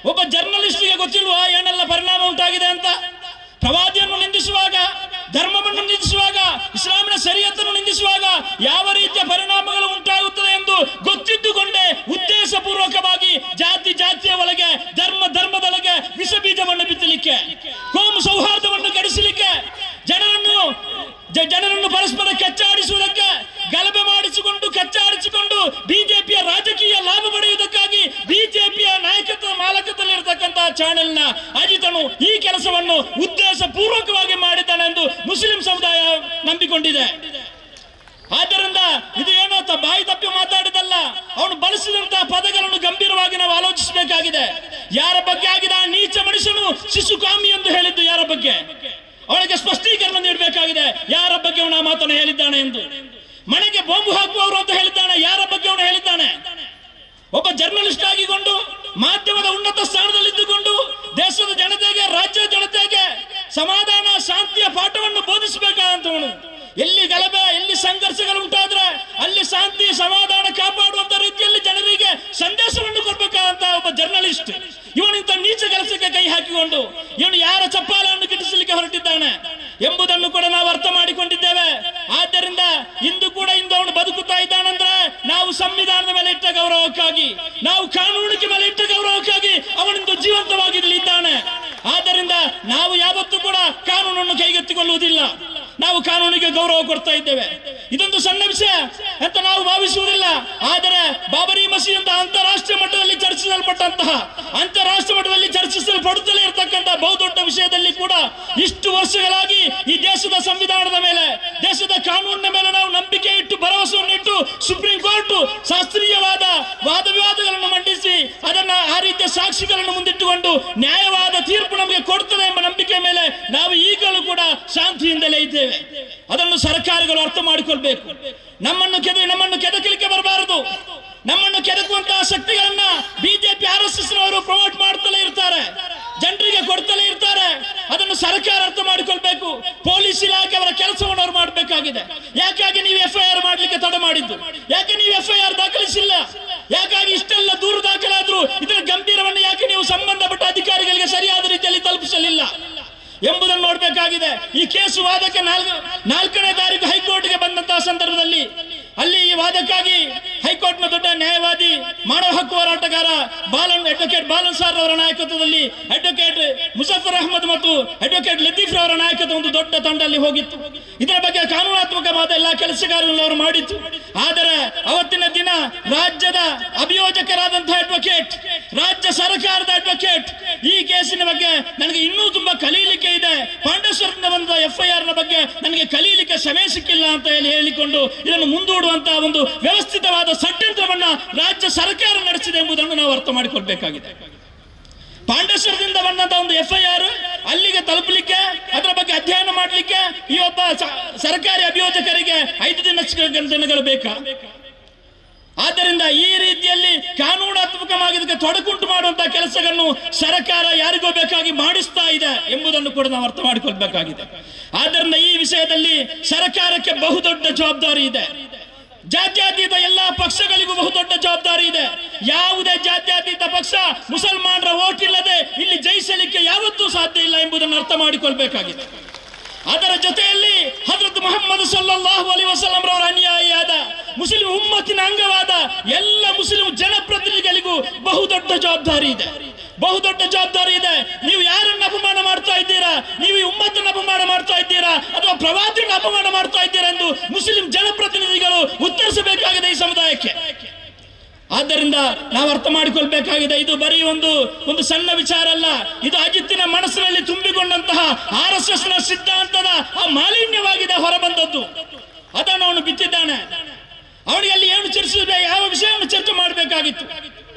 ಒಬ್ಬ ಜರ್ನಲಿಸ್ಟ್ಗೆ ಗೊತ್ತಿಲ್ವಾ ಏನೆಲ್ಲ ಪರಿಣಾಮ ಉಂಟಾಗಿದೆ ಅಂತ? ಪ್ರವಾದಿಯನ್ನು ನಿಂದಿಸುವಾಗ, ಧರ್ಮವನ್ನು ನಿಂದಿಸುವಾಗ, ಇಸ್ಲಾಮಿನ ಶರೀಅತನ್ನು ನಿಂದಿಸುವಾಗ ಯಾವ ರೀತಿಯ ಪರಿಣಾಮಗಳು ಉಂಟಾಗುತ್ತದೆ ಎಂದು ಗೊತ್ತಿದ್ದುಕೊಂಡೇ ಉದ್ದೇಶಪೂರ್ವಕವಾಗಿ ಜಾತಿಯ ಒಳಗೆ, ಧರ್ಮದೊಳಗೆ ವಿಷ ಬೀಜವನ್ನು ಬಿತ್ತಲಿಕ್ಕೆ, ಕೋಮು ಸೌಹಾರ್ದವನ್ನು ಕೆಡಿಸಲಿಕ್ಕೆ, ಜನರನ್ನು ಪರಸ್ಪರ ಕಚ್ಚಾಡಿಸುವುದಕ್ಕೆ, ಗಲಭೆ ಮಾಡಿಸಿಕೊಂಡು ಕಚ್ಚಾಡಿಸಿಕೊಂಡು ಬಿಜೆಪಿಯ ರಾಜಕೀಯ ಲಾಭ ಪಡೆಯುವುದಕ್ಕಾಗಿ ಬಿಜೆಪಿಯ ನಾಯಕತ್ವ ಮಾಲಕದಲ್ಲಿರತಕ್ಕಂತಹ ಚಾನೆಲ್ನ ಅಜಿತನು ಈ ಕೆಲಸವನ್ನು ಉದ್ದೇಶ ಪೂರ್ವಕವಾಗಿ ಮಾಡಿದ್ದಾನೆ ಎಂದು ಮುಸ್ಲಿಂ ಸಮುದಾಯ ನಂಬಿಕೊಂಡಿದೆ. ಆದ್ದರಿಂದ ಇದು ಏನೋ ಬಾಯಿ ತಪ್ಪಿ ಮಾತಾಡಿದಲ್ಲ, ಅವನು ಬಳಸಿದಂತಹ ಪದಗಳನ್ನು ಗಂಭೀರವಾಗಿ ನಾವು ಆಲೋಚಿಸಬೇಕಾಗಿದೆ. ಯಾರ ಬಗ್ಗೆ ಆಗಿದೆ ಆ ನೀಚ ಮನುಷ್ಯನು ಶಿಶುಕಾಮಿ ಎಂದು ಹೇಳಿದ್ದು ಯಾರ ಬಗ್ಗೆ? ಅವಳಿಗೆ ಸ್ಪಷ್ಟೀಕರಣ ನೀಡಬೇಕಾಗಿದೆ. ಯಾರ ಬಗ್ಗೆ ಅವನು ಆ ಮಾತನ್ನು ಹೇಳಿದ್ದಾನೆ ಎಂದು. ಮನೆಗೆ ಬಾಂಬು ಹಾಕುವವರು ಅಂತ ಹೇಳಿದ್ದಾನೆ, ಯಾರ ಬಗ್ಗೆ ಅವನು ಹೇಳಿದ್ದಾನೆ? ಒಬ್ಬ ಜರ್ನಲಿಸ್ಟ್ ಆಗಿಕೊಂಡು ಮಾಧ್ಯಮದ ಉನ್ನತ ಸ್ಥಾನದಲ್ಲಿದ್ದುಕೊಂಡು ದೇಶದ ಜನತೆಗೆ, ರಾಜ್ಯದ ಜನತೆಗೆ ಸಮಾಧಾನ ಶಾಂತಿಯ ಪಾಠವನ್ನು ಬೋಧಿಸಬೇಕಾದಂತವನು. ಎಲ್ಲಿ ಗಲಭೆ, ಎಲ್ಲಿ ಸಂಘರ್ಷಗಳು ಉಂಟಾದ್ರೆ ಅಲ್ಲಿ ಶಾಂತಿ ಸಮಾಧಾನ ಕಾಪಾಡುವಂತ ರೀತಿಯಲ್ಲಿ ಜನರಿಗೆ ಸಂದೇಶವನ್ನು ಕೊಡಬೇಕಾದಂತ ಒಬ್ಬ ಜರ್ನಲಿಸ್ಟ್ ಇವನಿಂತ ನೀಚ ಕೆಲಸಕ್ಕೆ ಕೈ ಹಾಕಿಕೊಂಡು ಇವನು ಯಾರ ಚಪ್ಪಾಳೆಯನ್ನು ಗಿಟ್ಟಿಸಲಿಕ್ಕೆ ಹೊರಟಿದ್ದಾನೆ ಎಂಬುದನ್ನು ಕೂಡ ನಾವು ಅರ್ಥ ಮಾಡಿಕೊಂಡಿದ್ದೇವೆ. ಆದ್ದರಿಂದ ಇಂದು ಅವನು ಬದುಕುತ್ತಾ ಇದ್ದಾನಂದ್ರೆ ನಾವು ಸಂವಿಧಾನದ ಮೇಲೆ ಇಟ್ಟ ಗೌರವಕ್ಕಾಗಿ, ನಾವು ಕಾನೂನಿಗೆ ಮೇಲೆ ಇಟ್ಟ ಗೌರವಕ್ಕಾಗಿ ಅವನಿಂದು ಜೀವಂತವಾಗಿರಲಿದ್ದಾನೆ. ಆದ್ದರಿಂದ ನಾವು ಯಾವತ್ತೂ ಕೂಡ ಕಾನೂನನ್ನು ಕೈಗೆತ್ತಿಕೊಳ್ಳುವುದಿಲ್ಲ. ನಾವು ಕಾನೂನಿಗೆ ಗೌರವ ಕೊಡ್ತಾ ಇದ್ದೇವೆ. ಇದೊಂದು ಸಣ್ಣ ವಿಷಯ ಅಂತ ನಾವು ಭಾವಿಸುವುದಿಲ್ಲ. ಆದರೆ ಬಾಬರಿ ಮಸೀದಿ ಅಂತ ಅಂತಾರಾಷ್ಟ್ರೀಯ ಮಟ್ಟದಲ್ಲಿ ಚರ್ಚಿಸಲ್ಪಡುತ್ತಲೇ ಇರತಕ್ಕಂತಹ ಬಹುದೊಡ್ಡ ವಿಷಯದಲ್ಲಿ ಕೂಡ ಇಷ್ಟು ವರ್ಷಗಳಾಗಿ ಈ ದೇಶದ ಸಂವಿಧಾನದ ಮೇಲೆ, ದೇಶದ ಕಾನೂನಿನ ಮೇಲೆ ನಾವು ನಂಬಿಕೆ ಇಟ್ಟು, ಭರವಸೆಯನ್ನು ಇಟ್ಟು ಸುಪ್ರೀಂ ಕೋರ್ಟ್ ಶಾಸ್ತ್ರೀಯವಾದ ವಾದ ವಿವಾದಗಳನ್ನು ಮಂಡಿಸಿ ಅದನ್ನ ಆ ರೀತಿಯ ಸಾಕ್ಷಿಗಳನ್ನು ಮುಂದಿಟ್ಟುಕೊಂಡು ನ್ಯಾಯವಾದ ತೀರ್ಪು ನಮಗೆ ಕೊಡ್ತದೆ ಎಂಬ ನಂಬಿಕೆ ಮೇಲೆ ನಾವು ಈಗಲೂ ಕೂಡ ಶಾಂತಿಯಿಂದಲೇ ಇದ್ದೇವೆ. ಅದನ್ನು ಸರ್ಕಾರಗಳು ಅರ್ಥ ಮಾಡಿಕೊಳ್ಬೇಕು. ನಮ್ಮನ್ನು ಕೆದಕಲಿಕ್ಕೆ ಬರಬಾರದು. ನಮ್ಮನ್ನು ಕೆದಕುವಂತಹ ಶಕ್ತಿಗಳನ್ನ ಬಿಜೆಪಿ RSS ನವರು ಪ್ರಮೋಟ್ ಮಾಡ್ತಲೇ ಇರ್ತಾರೆ, ಜನರಿಗೆ ಕೊಡ್ತಲೇ ಇರ್ತಾರೆ. ಅದನ್ನು ಸರ್ಕಾರ ಅರ್ಥ ಮಾಡಿಕೊಳ್ಬೇಕು. ಪೊಲೀಸ್ ಇಲಾಖೆ ಅವರ ಕೆಲಸವನ್ನು ಅವರು ಮಾಡಬೇಕಾಗಿದೆ. ಯಾಕಾಗಿ ನೀವು FIR ಮಾಡಲಿಕ್ಕೆ ತಡೆ ಮಾಡಿದ್ದು? ಯಾಕೆ ನೀವು FIR ದಾಖಲಿಸಿಲ್ಲ? ಯಾಕಾಗಿ ಇಷ್ಟೆಲ್ಲ ದೂರು ದಾಖಲಾದ್ರು ಇದರ ಗಂಭೀರವನ್ನು ಯಾಕೆ ನೀವು ಸಂಬಂಧಪಟ್ಟ ಅಧಿಕಾರಿಗಳಿಗೆ ಸರಿಯಾದ ರೀತಿಯಲ್ಲಿ ತಲುಪಿಸಲಿಲ್ಲ ಎಂಬುದನ್ನು ನೋಡಬೇಕಾಗಿದೆ. ಈ ಕೇಸು ವಾದಕ್ಕೆ 4ನೇ ತಾರೀಕು ಹೈಕೋರ್ಟ್ಗೆ ಬಂದಂತಹ ಸಂದರ್ಭದಲ್ಲಿ ಅಲ್ಲಿ ಈ ವಾದಕ್ಕಾಗಿ ಹೈಕೋರ್ಟ್ನ ದೊಡ್ಡ ನ್ಯಾಯವಾದಿ, ಮಾನವ ಹಕ್ಕು ಹೋರಾಟಗಾರ ಅಡ್ವೊಕೇಟ್ ಬಾಲನ್ ಸಾರ್ ಅವರ ನಾಯಕತ್ವದಲ್ಲಿ ಅಡ್ವೊಕೇಟ್ ಮುಜಫರ್ ಅಹಮದ್ ಮತ್ತು ಅಡ್ವೊಕೇಟ್ ಲತೀಫ್ ಅವರ ನಾಯಕತ್ವ ಒಂದು ದೊಡ್ಡ ತಂಡ ಅಲ್ಲಿ ಹೋಗಿತ್ತು. ಇದರ ಬಗ್ಗೆ ಕಾನೂನಾತ್ಮಕವಾದ ಎಲ್ಲ ಕೆಲಸಗಾರರನ್ನು ಅವರು ಮಾಡಿತ್ತು. ಆದರೆ ಅವತ್ತಿನ ದಿನ ರಾಜ್ಯದ ಅಭಿಯೋಜಕರಾದಂತಹ ಅಡ್ವೊಕೇಟ್, ರಾಜ್ಯ ಸರ್ಕಾರದ ಅಡ್ವೊಕೇಟ್ ಈ ಕೇಸಿನ ಬಗ್ಗೆ ನನಗೆ ಇನ್ನೂ ತುಂಬಾ ಕಲೀಲಿಕ್ಕೆ ಇದೆ, ಪಾಂಡೇಶ್ವರದಿಂದ ಬಂದ FIR ನ ಬಗ್ಗೆ ನನಗೆ ಕಲೀಲಿಕ್ಕೆ ಸಮಯ ಸಿಕ್ಕಿಲ್ಲ ಅಂತ ಹೇಳಿಕೊಂಡು ಇದನ್ನು ಮುಂದೂಡುವಂತಹ ಒಂದು ವ್ಯವಸ್ಥಿತವಾದ ಷಡ್ಯಂತ್ರವನ್ನ ರಾಜ್ಯ ಸರ್ಕಾರ ನಡೆಸಿದೆ ಎಂಬುದನ್ನು ನಾವು ಅರ್ಥ ಮಾಡಿಕೊಳ್ಬೇಕಾಗಿದೆ. ಪಾಂಡೇಶ್ವರದಿಂದ ಬಂದಂತಹ ಒಂದು FIR ಅಲ್ಲಿಗೆ ತಲುಪಲಿಕ್ಕೆ, ಅದರ ಬಗ್ಗೆ ಅಧ್ಯಯನ ಮಾಡಲಿಕ್ಕೆ ಈ ಒಬ್ಬ ಸರ್ಕಾರಿ ಅಭಿಯೋಜಕರಿಗೆ 5 ದಿನಗಳು ಬೇಕಾ? ಆದ್ದರಿಂದ ಈ ರೀತಿಯಲ್ಲಿ ಕಾನೂನಾತ್ಮಕವಾಗಿ ಇದಕ್ಕೆ ತೊಡಕುಂಟು ಮಾಡುವಂತಹ ಕೆಲಸಗಳನ್ನು ಸರ್ಕಾರ ಯಾರಿಗೋ ಬೇಕಾಗಿ ಮಾಡಿಸ್ತಾ ಇದೆ ಎಂಬುದನ್ನು ಕೂಡ ನಾವು ಅರ್ಥ ಮಾಡಿಕೊಳ್ಬೇಕಾಗಿದೆ. ಆದ್ದರಿಂದ ಈ ವಿಷಯದಲ್ಲಿ ಸರ್ಕಾರಕ್ಕೆ ಬಹುದೊಡ್ಡ ಜವಾಬ್ದಾರಿ ಇದೆ. ಜಾತ್ಯತೀತ ಎಲ್ಲಾ ಪಕ್ಷಗಳಿಗೂ ಬಹುದೊಡ್ಡ ಜವಾಬ್ದಾರಿ ಇದೆ. ಯಾವುದೇ ಜಾತ್ಯತೀತ ಪಕ್ಷ ಮುಸಲ್ಮಾನರ ವೋಟ್ ಇಲ್ಲದೆ ಇಲ್ಲಿ ಜಯಿಸಲಿಕ್ಕೆ ಯಾವತ್ತೂ ಸಾಧ್ಯ ಇಲ್ಲ ಎಂಬುದನ್ನು ಅರ್ಥ ಮಾಡಿಕೊಳ್ಬೇಕಾಗಿದೆ. ಅದರ ಜೊತೆಯಲ್ಲಿ ಹಜರತ್ ಮುಹಮ್ಮದ್ ಸಲ್ಲಲ್ಲಾಹು ಅಲೈಹಿ ವಸಲ್ಲಂ ರವರ ಅನುಯಾಯಿಯಾದ ಮುಸ್ಲಿಂ ಉಮ್ಮತ್ತಿನ ಅಂಗವಾದ ಎಲ್ಲ ಮುಸ್ಲಿಂ ಜನಪ್ರತಿನಿಧಿಗಳಿಗೂ ಬಹುದೊಡ್ಡ ಜವಾಬ್ದಾರಿ ಇದೆ. ನೀವು ಯಾರನ್ನು ಅಪಮಾನ ಮಾಡ್ತಾ ಇದ್ದೀರಾ? ನೀವು ಈ ಉಮ್ಮತ್ತನ್ನು ಅಪಮಾನ ಮಾಡ್ತಾ ಇದ್ದೀರಾ ಅಥವಾ ಪ್ರವಾದಿಯನ್ನು ಅಪಮಾನ ಮಾಡ್ತಾ ಇದ್ದೀರಾ ಎಂದು ಮುಸ್ಲಿಂ ಜನಪ್ರತಿನಿಧಿಗಳು ಉತ್ತರಿಸಬೇಕಾಗಿದೆ ಈ ಸಮುದಾಯಕ್ಕೆ. ಆದ್ದರಿಂದ ನಾವು ಅರ್ಥ ಮಾಡಿಕೊಳ್ಬೇಕಾಗಿದೆ, ಇದು ಬರೀ ಒಂದು ಸಣ್ಣ ವಿಚಾರ ಅಲ್ಲ. ಇದು ಅಜಿತ್ತಿನ ಮನಸ್ಸಿನಲ್ಲಿ ತುಂಬಿಕೊಂಡಂತಹ RSS ನ ಸಿದ್ಧಾಂತದ ಆ ಮಾಲಿನ್ಯವಾಗಿದೆ ಹೊರಬಂದದ್ದು. ಅದನ್ನು ಅವನು ಬಿತ್ತಿದ್ದಾನೆ. ಅವನಿಗೆ ಅಲ್ಲಿ ಏನು ಚರ್ಚಿಸಬೇಕು, ಯಾವ ವಿಷಯವನ್ನು ಚರ್ಚೆ ಮಾಡಬೇಕಾಗಿತ್ತು?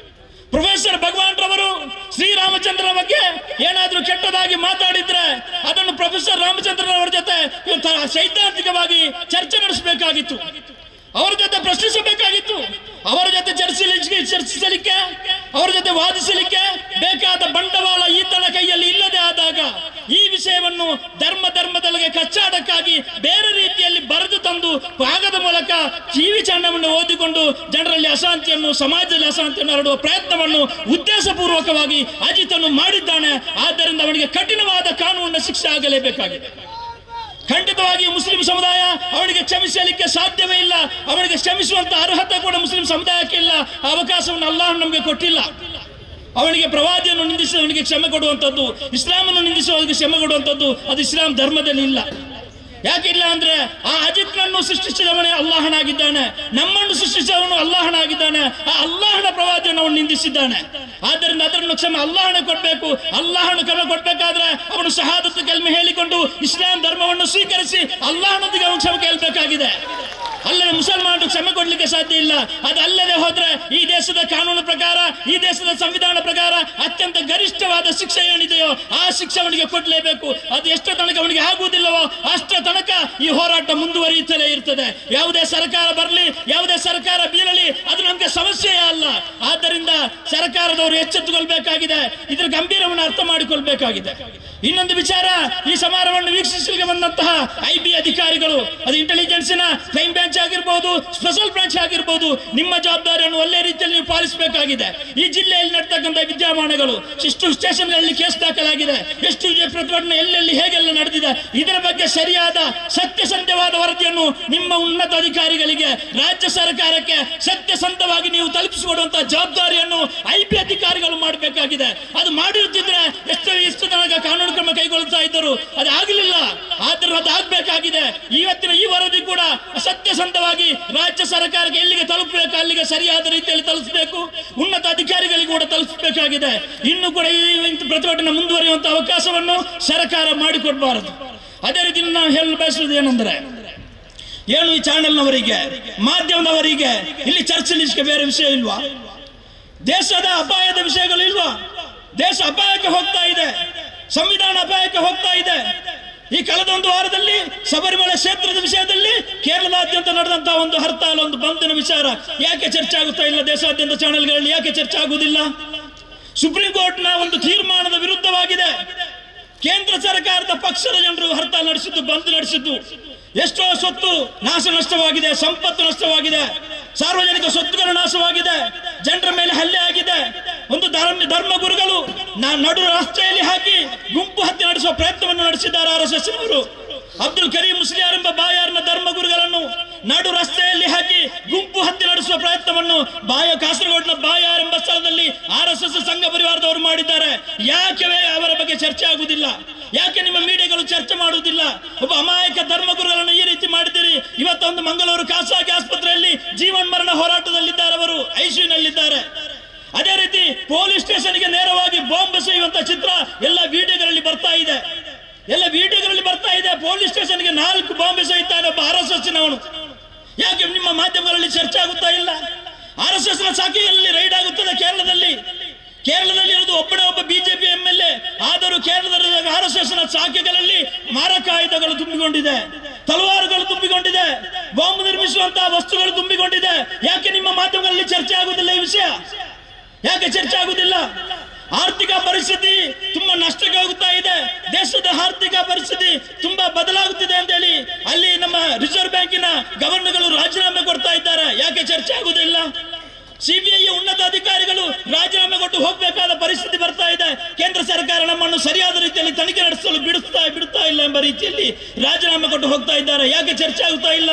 ಪ್ರೊಫೆಸರ್ ಭಗವಾನ್ ರವರು ಶ್ರೀರಾಮಚಂದ್ರನ ಬಗ್ಗೆ ಏನಾದ್ರೂ ಕೆಟ್ಟದಾಗಿ ಮಾತಾಡಿದ್ರೆ ಅದನ್ನು ಪ್ರೊಫೆಸರ್ ರಾಮಚಂದ್ರನವರ ಜೊತೆ ಸೈದ್ಧಾಂತಿಕವಾಗಿ ಚರ್ಚೆ ನಡೆಸಬೇಕಾಗಿತ್ತು, ಅವರ ಜೊತೆ ಪ್ರಶ್ನಿಸಬೇಕಾಗಿತ್ತು, ಅವರ ಜೊತೆ ಚರ್ಚಿಸಲಿಕ್ಕೆ, ಅವರ ಜೊತೆ ವಾದಿಸಲಿಕ್ಕೆ ಬೇಕಾದ ಬಂಡವಾಳ ಈತನ ಕೈಯಲ್ಲಿ ಇಲ್ಲದೆ ಆದಾಗ ಈ ವಿಷಯವನ್ನು ಧರ್ಮದೊಳಗೆ ಕಚ್ಚಾಡಕ್ಕಾಗಿ ಬೇರೆ ರೀತಿಯಲ್ಲಿ ಬರೆದು ತಂದು ಕಾಗದ ಮೂಲಕ ಟಿವಿ ಚಾನಲ್ವನ್ನು ಓದಿಕೊಂಡು ಜನರಲ್ಲಿ ಅಶಾಂತಿಯನ್ನು, ಸಮಾಜದಲ್ಲಿ ಅಶಾಂತಿಯನ್ನು ಹರಡುವ ಪ್ರಯತ್ನವನ್ನು ಉದ್ದೇಶಪೂರ್ವಕವಾಗಿ ಅಜಿತನು ಮಾಡಿದ್ದಾನೆ. ಆದ್ದರಿಂದ ಅವನಿಗೆ ಕಠಿಣವಾದ ಕಾನೂನಿನ ಶಿಕ್ಷೆ ಆಗಲೇಬೇಕಾಗಿದೆ. ಖಂಡಿತವಾಗಿ ಮುಸ್ಲಿಂ ಸಮುದಾಯ ಅವನಿಗೆ ಕ್ಷಮಿಸಲಿಕ್ಕೆ ಸಾಧ್ಯವೇ ಇಲ್ಲ. ಅವನಿಗೆ ಕ್ಷಮಿಸುವಂತ ಅರ್ಹತೆ ಕೂಡ ಮುಸ್ಲಿಂ ಸಮುದಾಯಕ್ಕೆ ಇಲ್ಲ. ಆ ಅವಕಾಶವನ್ನು ಅಲ್ಲಾಹ್ ನಮಗೆ ಕೊಟ್ಟಿಲ್ಲ. ಅವನಿಗೆ ಪ್ರವಾದಿಯನ್ನು ನಿಂದಿಸುವವನಿಗೆ ಕ್ಷಮೆ ಕೊಡುವಂಥದ್ದು, ಇಸ್ಲಾಮನ್ನು ನಿಂದಿಸುವವನಿಗೆ ಕ್ಷಮೆ ಕೊಡುವಂಥದ್ದು ಅದು ಇಸ್ಲಾಂ ಧರ್ಮದಲ್ಲಿ ಇಲ್ಲ. ಯಾಕಿಲ್ಲ ಅಂದ್ರೆ ಆ ಅಜಿತ್ನನ್ನು ಸೃಷ್ಟಿಸಿದವನೇ ಅಲ್ಲಾಹನಾಗಿದ್ದಾನೆ, ನಮ್ಮನ್ನು ಸೃಷ್ಟಿಸಿದವನು ಅಲ್ಲಾಹನಾಗಿದ್ದಾನೆ. ಆ ಅಲ್ಲಾಹನ ಪ್ರವಾದಿಯನ್ನು ಅವನು ನಿಂದಿಸಿದ್ದಾನೆ. ಆದ್ದರಿಂದ ಅದನ್ನು ಕ್ಷಮೆ ಅಲ್ಲಾಹನ ಕೊಡಬೇಕು. ಅಲ್ಲಾಹನ ಕ್ಷಮೆ ಕೊಡಬೇಕಾದ್ರೆ ಅವನು ಶಹಾದತ್ ಕಲ್ಮೆ ಹೇಳಿಕೊಂಡು ಇಸ್ಲಾಂ ಧರ್ಮವನ್ನು ಸ್ವೀಕರಿಸಿ ಅಲ್ಲಾಹನೊಂದಿಗೆ ಅವನು ಕ್ಷಮೆ ಕೇಳಬೇಕಾಗಿದೆ. ಅಲ್ಲದೆ ಮುಸಲ್ಮಾನರು ಕ್ಷಮೆ ಕೊಡ್ಲಿಕ್ಕೆ ಸಾಧ್ಯ ಇಲ್ಲ. ಅದಲ್ಲದೆ ಹೋದ್ರೆ ಈ ದೇಶದ ಕಾನೂನು ಪ್ರಕಾರ, ಈ ದೇಶದ ಸಂವಿಧಾನ ಪ್ರಕಾರ ಅತ್ಯಂತ ಗರಿಷ್ಠವಾದ ಶಿಕ್ಷೆ ಏನಿದೆಯೋ ಆ ಶಿಕ್ಷೆ ಅವನಿಗೆ ಕೊಡಲೇಬೇಕು. ಅದು ಎಷ್ಟು ತನಕ ಅವನಿಗೆ ಆಗುವುದಿಲ್ಲವೋ ಅಷ್ಟರ ತನಕ ಈ ಹೋರಾಟ ಮುಂದುವರಿಯುತ್ತಲೇ ಇರ್ತದೆ. ಯಾವುದೇ ಸರ್ಕಾರ ಬರಲಿ, ಯಾವುದೇ ಸರ್ಕಾರ ಬೀಳಲಿ, ಅದು ನಮಗೆ ಸಮಸ್ಯೆಯೇ ಅಲ್ಲ. ಆದ್ದರಿಂದ ಸರ್ಕಾರದವರು ಎಚ್ಚೆತ್ತುಕೊಳ್ಬೇಕಾಗಿದೆ, ಇದರ ಗಂಭೀರವನ್ನು ಅರ್ಥ ಮಾಡಿಕೊಳ್ಬೇಕಾಗಿದೆ. ಇನ್ನೊಂದು ವಿಚಾರ, ಈ ಸಮಾರಂಭವನ್ನು ವೀಕ್ಷಿಸಲಿಕ್ಕೆ ಬಂದಂತಹ IB ಅಧಿಕಾರಿಗಳು, ಅದು ಇಂಟೆಲಿಜೆನ್ಸಿನ ಕ್ರೈಮ್ ಬ್ರಾಂಚ್ ಆಗಿರ್ಬೋದು, ಸ್ಪೆಷಲ್ ಬ್ರಾಂಚ್ ಆಗಿರ್ಬೋದು, ನಿಮ್ಮ ಜವಾಬ್ದಾರಿಯನ್ನು ಒಳ್ಳೆ ರೀತಿಯಲ್ಲಿ ನೀವು ಪಾಲಿಸಬೇಕಾಗಿದೆ. ಈ ಜಿಲ್ಲೆಯಲ್ಲಿ ನಡೆತಕ್ಕಂಥ ವಿದ್ಯಮಾನಗಳು, ಎಷ್ಟು ಸ್ಟೇಷನ್ಗಳಲ್ಲಿ ಕೇಸ್ ದಾಖಲಾಗಿದೆ, ಎಷ್ಟು ಪ್ರತಿಭಟನೆ ಎಲ್ಲೆಲ್ಲಿ ಹೇಗೆಲ್ಲ ನಡೆದಿದೆ, ಇದರ ಬಗ್ಗೆ ಸರಿಯಾದ ಸತ್ಯಸಂಧವಾದ ವರದಿಯನ್ನು ನಿಮ್ಮ ಉನ್ನತ ಅಧಿಕಾರಿಗಳಿಗೆ, ರಾಜ್ಯ ಸರ್ಕಾರಕ್ಕೆ ಸತ್ಯಸಂಧವಾಗಿ ನೀವು ತಲುಪಿಸಿಕೊಡುವಂತಹ ಜವಾಬ್ದಾರಿಯನ್ನು IB ಅಧಿಕಾರಿಗಳು ಮಾಡಬೇಕಾಗಿದೆ. ಅದು ಮಾಡಿರುತ್ತಿದ್ರೆ ಎಷ್ಟು ತನಕ ಕಾನೂನು ಕ್ರಮ ಕೈಗೊಳ್ಳುತ್ತಾ ಇದ್ದರು, ಅದು ಆಗಲಿಲ್ಲ. ಆದ್ರೆ ಅದು ಆಗ್ಬೇಕಾಗಿದೆ. ಇವತ್ತಿನ ಈ ವರದಿ ಕೂಡ ಸತ್ಯಸಂಧವಾಗಿ ರಾಜ್ಯ ಸರ್ಕಾರಕ್ಕೆ ಎಲ್ಲಿಗೆ ತಲುಪಬೇಕು ಅಲ್ಲಿಗೆ ಸರಿಯಾದ ರೀತಿಯಲ್ಲಿ ತಲುಪಿಸಬೇಕು, ಉನ್ನತ ಅಧಿಕಾರಿಗಳಿಗೆ ಕೂಡ ತಲುಪಿಸಬೇಕಾಗಿದೆ. ಇನ್ನು ಕೂಡ ಈ ಪ್ರತಿಭಟನೆ ಮುಂದುವರಿಯುವಂತಹ ಅವಕಾಶವನ್ನು ಸರ್ಕಾರ ಮಾಡಿಕೊಡಬಾರದು. ಅದೇ ರೀತಿ ನಾವು ಹೇಳಲು ಬಯಸುವುದು ಏನಂದ್ರೆ, ಏನು ಈ ಚಾನೆಲ್ನವರಿಗೆ, ಮಾಧ್ಯಮದವರಿಗೆ ಇಲ್ಲಿ ಚರ್ಚೆಲಿಕ್ಕೆ ಬೇರೆ ವಿಷಯ ಇಲ್ವಾ? ದೇಶದ ಅಪಾಯದ ವಿಷಯಗಳು ಇಲ್ವಾ? ದೇಶ ಅಪಾಯಕ್ಕೆ ಹೋಗ್ತಾ ಇದೆ, ಸಂವಿಧಾನ ಅಪಾಯಕ್ಕೆ ಹೋಗ್ತಾ ಇದೆ. ಈ ಕಳೆದ ಒಂದು ವಾರದಲ್ಲಿ ಶಬರಿಮಲೆ ಕ್ಷೇತ್ರದ ವಿಷಯದಲ್ಲಿ ಕೇರಳದಾದ್ಯಂತ ನಡೆದಂತಹ ಒಂದು ಹರ್ತಾಲ್, ಒಂದು ಬಂದಿನ ವಿಚಾರ ಯಾಕೆ ಚರ್ಚೆ ಆಗುತ್ತಾ ಇಲ್ಲ? ದೇಶಾದ್ಯಂತ ಚಾನೆಲ್ಗಳಲ್ಲಿ ಯಾಕೆ ಚರ್ಚೆ ಆಗುವುದಿಲ್ಲ? ಸುಪ್ರೀಂ ಕೋರ್ಟ್ನ ಒಂದು ತೀರ್ಮಾನದ ವಿರುದ್ಧವಾಗಿದೆ. ಕೇಂದ್ರ ಸರ್ಕಾರದ ಪಕ್ಷದ ಜನರು ಹರ್ತಾಲ್ ನಡೆಸಿದ್ದು, ಬಂದ್ ನಡೆಸಿದ್ದು. ಎಷ್ಟೋ ಸ್ವತ್ತು ನಾಶ ನಷ್ಟವಾಗಿದೆ, ಸಂಪತ್ತು ನಷ್ಟವಾಗಿದೆ, ಸಾರ್ವಜನಿಕ ಸ್ವತ್ತುಗಳು ನಾಶವಾಗಿದೆ, ಜನರ ಮೇಲೆ ಹಲ್ಲೆ ಆಗಿದೆ. ಒಂದು ಧರ್ಮ ಗುರುಗಳು ನಡು ರಸ್ತೆಯಲ್ಲಿ ಹಾಕಿ ಗುಂಪು ಹತ್ಯೆ ನಡೆಸುವ ಪ್ರಯತ್ನವನ್ನು ನಡೆಸಿದ್ದಾರೆ RSS ನವರು. ಅಬ್ದುಲ್ ಕರೀಂ ಮುಸ್ಲಿಯಾರ್ ಎಂಬ ಬಾಯಾರ್ನ ಧರ್ಮಗುರುಗಳನ್ನು ನಡು ರಸ್ತೆಯಲ್ಲಿ ಹಾಕಿ ಗುಂಪು ಹತ್ಯೆ ನಡೆಸುವ ಪ್ರಯತ್ನವನ್ನು ಕಾಸರಗೋಡ್ನ ಬಾಯಾರ್ ಎಂಬ ಸ್ಥಳದಲ್ಲಿ RSS ಸಂಘ ಪರಿವಾರದವರು ಮಾಡಿದ್ದಾರೆ. ಯಾಕೆ ಅವರ ಬಗ್ಗೆ ಚರ್ಚೆ ಆಗುವುದಿಲ್ಲ? ಯಾಕೆ ನಿಮ್ಮ ಮೀಡಿಯಾಗಳು ಚರ್ಚೆ ಮಾಡುವುದಿಲ್ಲ? ಒಬ್ಬ ಅಮಾಯಕ ಧರ್ಮಗುರುಗಳನ್ನು ಈ ರೀತಿ ಮಾಡಿದ್ದೀರಿ. ಇವತ್ತೊಂದು ಮಂಗಳೂರು ಖಾಸಗಿ ಆಸ್ಪತ್ರೆಯಲ್ಲಿ ಜೀವನ್ ಮರಣ ಹೋರಾಟದಲ್ಲಿದ್ದಾರೆ, ಅವರು ICUನಲ್ಲಿದ್ದಾರೆ. ಅದೇ ರೀತಿ ಪೊಲೀಸ್ ಸ್ಟೇಷನ್ಗೆ ನೇರವಾಗಿ ಬಾಂಬ್ ಎಸೆಯುವಂತ ಚಿತ್ರ ಎಲ್ಲ ವಿಡಿಯೋಗಳಲ್ಲಿ ಬರ್ತಾ ಇದೆ. ಪೊಲೀಸ್ ಸ್ಟೇಷನ್ಗೆ 4 ಬಾಂಬ್ ಎಸೆಯುತ್ತಾನೆ ಒಬ್ಬ RSSನವನು. ಯಾಕೆ ನಿಮ್ಮ ಮಾಧ್ಯಮಗಳಲ್ಲಿ ಚರ್ಚೆ ಆಗುತ್ತಾ ಇಲ್ಲ? RSSನ ಶಾಖೆಗಳಲ್ಲಿ ರೈಡ್ ಆಗುತ್ತದೆ ಕೇರಳದಲ್ಲಿ ಇರುವುದು ಒಬ್ಬ BJP MLA. ಆದರೂ ಕೇರಳದಲ್ಲಿ RSSನ ಶಾಖೆಗಳಲ್ಲಿ ಮಾರಕ ಆಯುಧಗಳು ತುಂಬಿಕೊಂಡಿದೆ, ತಲವಾರುಗಳು ತುಂಬಿಕೊಂಡಿದೆ, ಬಾಂಬ್ ನಿರ್ಮಿಸುವಂತಹ ವಸ್ತುಗಳು ತುಂಬಿಕೊಂಡಿದೆ. ಯಾಕೆ ನಿಮ್ಮ ಮಾಧ್ಯಮಗಳಲ್ಲಿ ಚರ್ಚೆ ಆಗುವುದಿಲ್ಲ ಈ ವಿಷಯ? ಯಾಕೆ ಚರ್ಚೆ ಆಗುವುದಿಲ್ಲ? ಆರ್ಥಿಕ ಪರಿಸ್ಥಿತಿ ತುಂಬಾ ನಷ್ಟಕ್ಕೆ ಹೋಗುತ್ತಾ ಇದೆ. ದೇಶದ ಆರ್ಥಿಕ ಪರಿಸ್ಥಿತಿ ತುಂಬಾ ಬದಲಾಗುತ್ತಿದೆ ಅಂತ ಹೇಳಿ ಅಲ್ಲಿ ನಮ್ಮ ರಿಸರ್ವ್ ಬ್ಯಾಂಕಿನ ಗವರ್ನರ್ಗಳು ರಾಜೀನಾಮೆ ಕೊಡ್ತಾ ಇದ್ದಾರೆ. ಯಾಕೆ ಚರ್ಚೆ ಆಗುವುದಿಲ್ಲ? CBI ಉನ್ನತ ಅಧಿಕಾರಿಗಳು ರಾಜೀನಾಮೆ ಕೊಟ್ಟು ಹೋಗಬೇಕಾದ ಪರಿಸ್ಥಿತಿ ಬರ್ತಾ ಇದೆ. ಕೇಂದ್ರ ಸರ್ಕಾರ ನಮ್ಮನ್ನು ಸರಿಯಾದ ರೀತಿಯಲ್ಲಿ ತನಿಖೆ ನಡೆಸಲು ಬಿಡುತ್ತಾ ಇಲ್ಲ ಎಂಬ ರೀತಿಯಲ್ಲಿ ರಾಜೀನಾಮೆ ಕೊಟ್ಟು ಹೋಗ್ತಾ ಇದ್ದಾರೆ. ಯಾಕೆ ಚರ್ಚೆ ಆಗುತ್ತಾ ಇಲ್ಲ?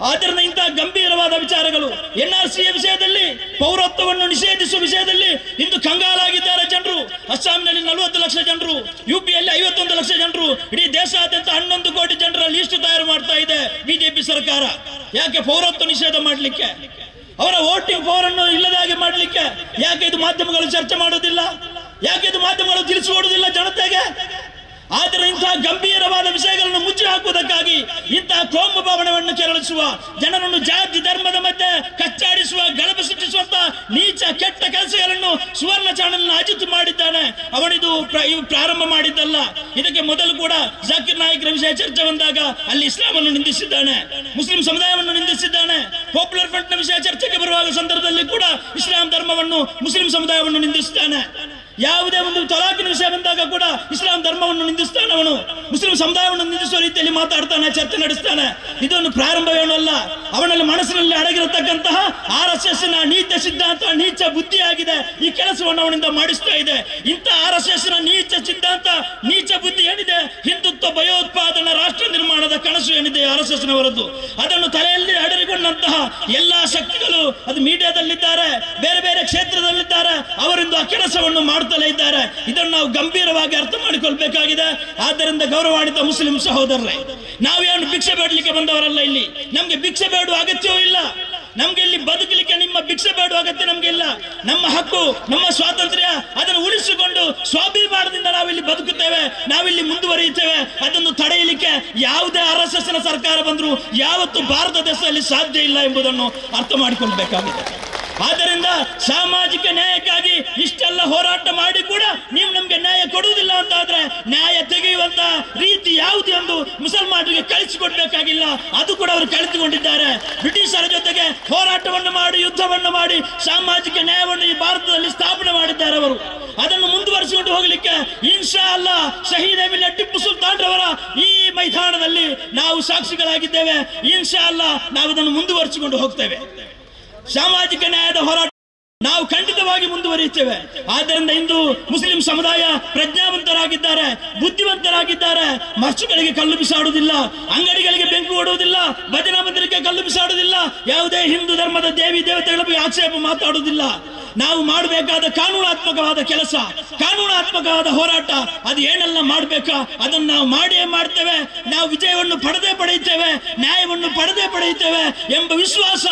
ಆದ್ದರಿಂದ ಇಂತಹ ಗಂಭೀರವಾದ ವಿಚಾರಗಳು, NRC ವಿಷಯದಲ್ಲಿ, ಪೌರತ್ವವನ್ನು ನಿಷೇಧಿಸುವ ವಿಷಯದಲ್ಲಿ ಇಂದು ಕಂಗಾಲಾಗಿದ್ದಾರೆ ಜನರು. ಅಸ್ಸಾಂನಲ್ಲಿ 40 ಲಕ್ಷ ಜನರು, UPಯಲ್ಲಿ 51 ಲಕ್ಷ ಜನರು, ಇಡೀ ದೇಶಾದ್ಯಂತ 11 ಕೋಟಿ ಜನರ ಲೀಸ್ಟ್ ತಯಾರು ಮಾಡ್ತಾ ಇದೆ BJP ಸರ್ಕಾರ. ಯಾಕೆ? ಪೌರತ್ವ ನಿಷೇಧ ಮಾಡಲಿಕ್ಕೆ, ಅವರ ವೋಟಿಂಗ್ ಪವರ್ ಅನ್ನು ಇಲ್ಲದಾಗಿ ಮಾಡಲಿಕ್ಕೆ. ಯಾಕೆ ಇದು ಮಾಧ್ಯಮಗಳು ಚರ್ಚೆ ಮಾಡೋದಿಲ್ಲ? ಯಾಕೆ ಇದು ಮಾಧ್ಯಮಗಳು ತಿಳಿಸಿಕೊಡುವುದಿಲ್ಲ ಜನತೆಗೆ? ಆದರೆ ಇಂತಹ ಗಂಭೀರವಾದ ವಿಷಯಗಳನ್ನು ಮುಚ್ಚಿ ಹಾಕುವುದಕ್ಕಾಗಿ ಇಂತಹ ಕೋಮು ಭಾವನೆಯನ್ನು ಕೆರಳಿಸುವ, ಜನರನ್ನು ಜಾತಿ ಧರ್ಮದ ಮಧ್ಯೆ ಕಚ್ಚಾಡಿಸುವ, ಗಲಭೆ ಸೃಷ್ಟಿಸುವಂತಹ ನೀಚ ಕೆಟ್ಟ ಕೆಲಸಗಳನ್ನು ಸುವರ್ಣ ಚಾನೆಲ್ ಅಜಿತ್ ಮಾಡಿದ್ದಾನೆ. ಅವನಿದು ಪ್ರಾರಂಭ ಮಾಡಿದ್ದಲ್ಲ. ಇದಕ್ಕೆ ಮೊದಲು ಕೂಡ ಜಾಕಿರ್ ನಾಯ್ಕರ ವಿಷಯ ಚರ್ಚೆ ಬಂದಾಗ ಅಲ್ಲಿ ಇಸ್ಲಾಮನ್ನು ನಿಂದಿಸಿದ್ದಾನೆ, ಮುಸ್ಲಿಂ ಸಮುದಾಯವನ್ನು ನಿಂದಿಸಿದ್ದಾನೆ. ಪಾಪ್ಯುಲರ್ ಫ್ರಂಟ್ ನ ವಿಷಯ ಚರ್ಚೆಗೆ ಬರುವಾಗ ಸಂದರ್ಭದಲ್ಲಿ ಕೂಡ ಇಸ್ಲಾಂ ಧರ್ಮವನ್ನು, ಮುಸ್ಲಿಂ ಸಮುದಾಯವನ್ನು ನಿಂದಿಸಿದ್ದಾನೆ. ಯಾವುದೇ ಒಂದು ತಲಾಖಿನ ವಿಷಯ ಬಂದಾಗ ಕೂಡ ಇಸ್ಲಾಂ ಧರ್ಮವನ್ನು ನಿಂದಿಸ್ತಾನೆ ಅವನು. ಮುಸ್ಲಿಂ ಸಮುದಾಯವನ್ನು ನಿಂದಿಸುವ ರೀತಿಯಲ್ಲಿ ಮಾತಾಡ್ತಾನೆ, ಚರ್ಚೆ ನಡೆಸ್ತಾನೆ. ಇದೊಂದು ಪ್ರಾರಂಭವೇನೂ ಅಲ್ಲ. ಅವನಲ್ಲಿ ಮನಸ್ಸಿನಲ್ಲಿ ಅಡಗಿರತಕ್ಕಂತಹ RSS ನ ನೀಚ ಸಿದ್ಧಾಂತ, ನೀಚ ಬುದ್ಧಿಯಾಗಿದೆ ಈ ಕೆಲಸವನ್ನು ಅವನಿಂದ ಮಾಡಿಸ್ತಾ ಇದೆ. ಇಂಥ RSS ನ ನೀಚ ಸಿದ್ಧಾಂತ, ನೀಚ ಬುದ್ಧಿ ಏನಿದೆ, ಹಿಂದುತ್ವ, ಭಯೋತ್ಪಾದನಾ ರಾಷ್ಟ್ರ ನಿರ್ಮಾಣದ ಕನಸು ಏನಿದೆ RSS ನವರದ್ದು, ಅದನ್ನು ತಲೆಯಲ್ಲಿ ಅಡರಿಕೊಂಡಂತಹ ಎಲ್ಲಾ ಶಕ್ತಿಗಳು ಅದು ಮೀಡಿಯಾದಲ್ಲಿದ್ದಾರೆ, ಬೇರೆ ಬೇರೆ ಕ್ಷೇತ್ರದಲ್ಲಿದ್ದಾರೆ, ಅವರಿಂದ ಆ ಕೆಲಸವನ್ನು ಮಾಡ್ತಲೇ ಇದ್ದಾರೆ. ಇದನ್ನು ನಾವು ಗಂಭೀರವಾಗಿ ಅರ್ಥ ಮಾಡಿಕೊಳ್ಬೇಕಾಗಿದೆ. ಆದ್ದರಿಂದ ಗೌರವಾನ್ವಿತ ಮುಸ್ಲಿಂ ಸಹೋದರರೇ, ನಾವೇನು ಭಿಕ್ಷೆ ಬೇಡಲಿಕ್ಕೆ ಬಂದವರಲ್ಲ. ಇಲ್ಲಿ ನಮ್ಗೆ ಭಿಕ್ಷೆ ಬೇಡುವ ಅಗತ್ಯವೂ ಇಲ್ಲ. ನಮ್ಗೆ ಇಲ್ಲಿ ಬದುಕಲಿಕ್ಕೆ ನಿಮ್ಮ ಭಿಕ್ಷೆ ಬೇಡುವ ಅಗತ್ಯ ನಮ್ಗೆ ಇಲ್ಲ. ನಮ್ಮ ಹಕ್ಕು, ನಮ್ಮ ಸ್ವಾತಂತ್ರ್ಯ, ಅದನ್ನು ಉಳಿಸಿಕೊಂಡು ಸ್ವಾಭಿಮಾನದಿಂದ ನಾವಿಲ್ಲಿ ಬದುಕುತ್ತೇವೆ, ನಾವಿಲ್ಲಿ ಮುಂದುವರಿಯುತ್ತೇವೆ. ಅದನ್ನು ತಡೆಯಲಿಕ್ಕೆ ಯಾವುದೇ RSS ನ ಸರ್ಕಾರ ಬಂದರೂ ಯಾವತ್ತು ಭಾರತ ದೇಶದಲ್ಲಿ ಸಾಧ್ಯ ಇಲ್ಲ ಎಂಬುದನ್ನು ಅರ್ಥ ಮಾಡಿಕೊಳ್ಬೇಕಾಗಿದೆ. ಆದ್ದರಿಂದ ಸಾಮಾಜಿಕ ನ್ಯಾಯಕ್ಕಾಗಿ ಇಷ್ಟೆಲ್ಲ ಹೋರಾಟ ಮಾಡಿ ಕೂಡ ನೀವು ನಮ್ಗೆ ನ್ಯಾಯ ಕೊಡುವುದಿಲ್ಲ ಅಂತ ಆದ್ರೆ ನ್ಯಾಯ ತೆಗೆಯುವಂತ ರೀತಿ ಯಾವುದು ಎಂದು ಮುಸಲ್ಮಾನರಿಗೆ ಕಳಿಸಿಕೊಡ್ಬೇಕಾಗಿಲ್ಲ. ಅದು ಕೂಡ ಅವರು ಕಳೆದುಕೊಂಡಿದ್ದಾರೆ. ಬ್ರಿಟಿಷರ ಜೊತೆಗೆ ಹೋರಾಟವನ್ನು ಮಾಡಿ, ಯುದ್ಧವನ್ನು ಮಾಡಿ ಸಾಮಾಜಿಕ ನ್ಯಾಯವನ್ನು ಈ ಭಾರತದಲ್ಲಿ ಸ್ಥಾಪನೆ ಮಾಡಿದ್ದಾರೆ ಅವರು. ಅದನ್ನು ಮುಂದುವರಿಸಿಕೊಂಡು ಹೋಗಲಿಕ್ಕೆ ಇನ್ಶಾ ಅಲ್ಲಾ ಶಹೀದ್ ಅಮೀರ್ ಟಿಪ್ಪು ಸುಲ್ತಾನ್ ರವರ ಈ ಮೈದಾನದಲ್ಲಿ ನಾವು ಸಾಕ್ಷಿಗಳಾಗಿದ್ದೇವೆ. ಇನ್ಶಾ ಅಲ್ಲಾ ನಾವು ಅದನ್ನು ಮುಂದುವರಿಸಿಕೊಂಡು ಹೋಗ್ತೇವೆ. ಸಾಮಾಜಿಕ ನ್ಯಾಯದ ಹೋರಾಟ ನಾವು ಖಂಡಿತವಾಗಿ ಮುಂದುವರಿಯುತ್ತೇವೆ. ಆದ್ದರಿಂದ ಇಂದು ಮುಸ್ಲಿಂ ಸಮುದಾಯ ಪ್ರಜ್ಞಾವಂತರಾಗಿದ್ದಾರೆ, ಬುದ್ಧಿವಂತರಾಗಿದ್ದಾರೆ. ಮಸ್ಜಿದ್ಗಳಿಗೆ ಕಲ್ಲು ಬಿಸಾಡುವುದಿಲ್ಲ, ಅಂಗಡಿಗಳಿಗೆ ಬೆಂಕಿ ಕೊಡುವುದಿಲ್ಲ, ಭಜನಾ ಮಂದಿರಕ್ಕೆ ಕಲ್ಲು ಬಿಸಾಡುವುದಿಲ್ಲ, ಯಾವುದೇ ಹಿಂದೂ ಧರ್ಮದ ದೇವಿ ದೇವತೆಗಳ ಬಗ್ಗೆ ಆಕ್ಷೇಪ ಮಾತಾಡುವುದಿಲ್ಲ. ನಾವು ಮಾಡಬೇಕಾದ ಕಾನೂನಾತ್ಮಕವಾದ ಕೆಲಸ, ಕಾನೂನಾತ್ಮಕವಾದ ಹೋರಾಟ, ಅದು ಏನೆಲ್ಲ ಮಾಡಬೇಕಾ ಅದನ್ನು ನಾವು ಮಾಡಿಯೇ ಮಾಡ್ತೇವೆ. ನಾವು ವಿಜಯವನ್ನು ಪಡೆಯುತ್ತೇವೆ, ನ್ಯಾಯವನ್ನು ಪಡೆಯುತ್ತೇವೆ ಎಂಬ ವಿಶ್ವಾಸ,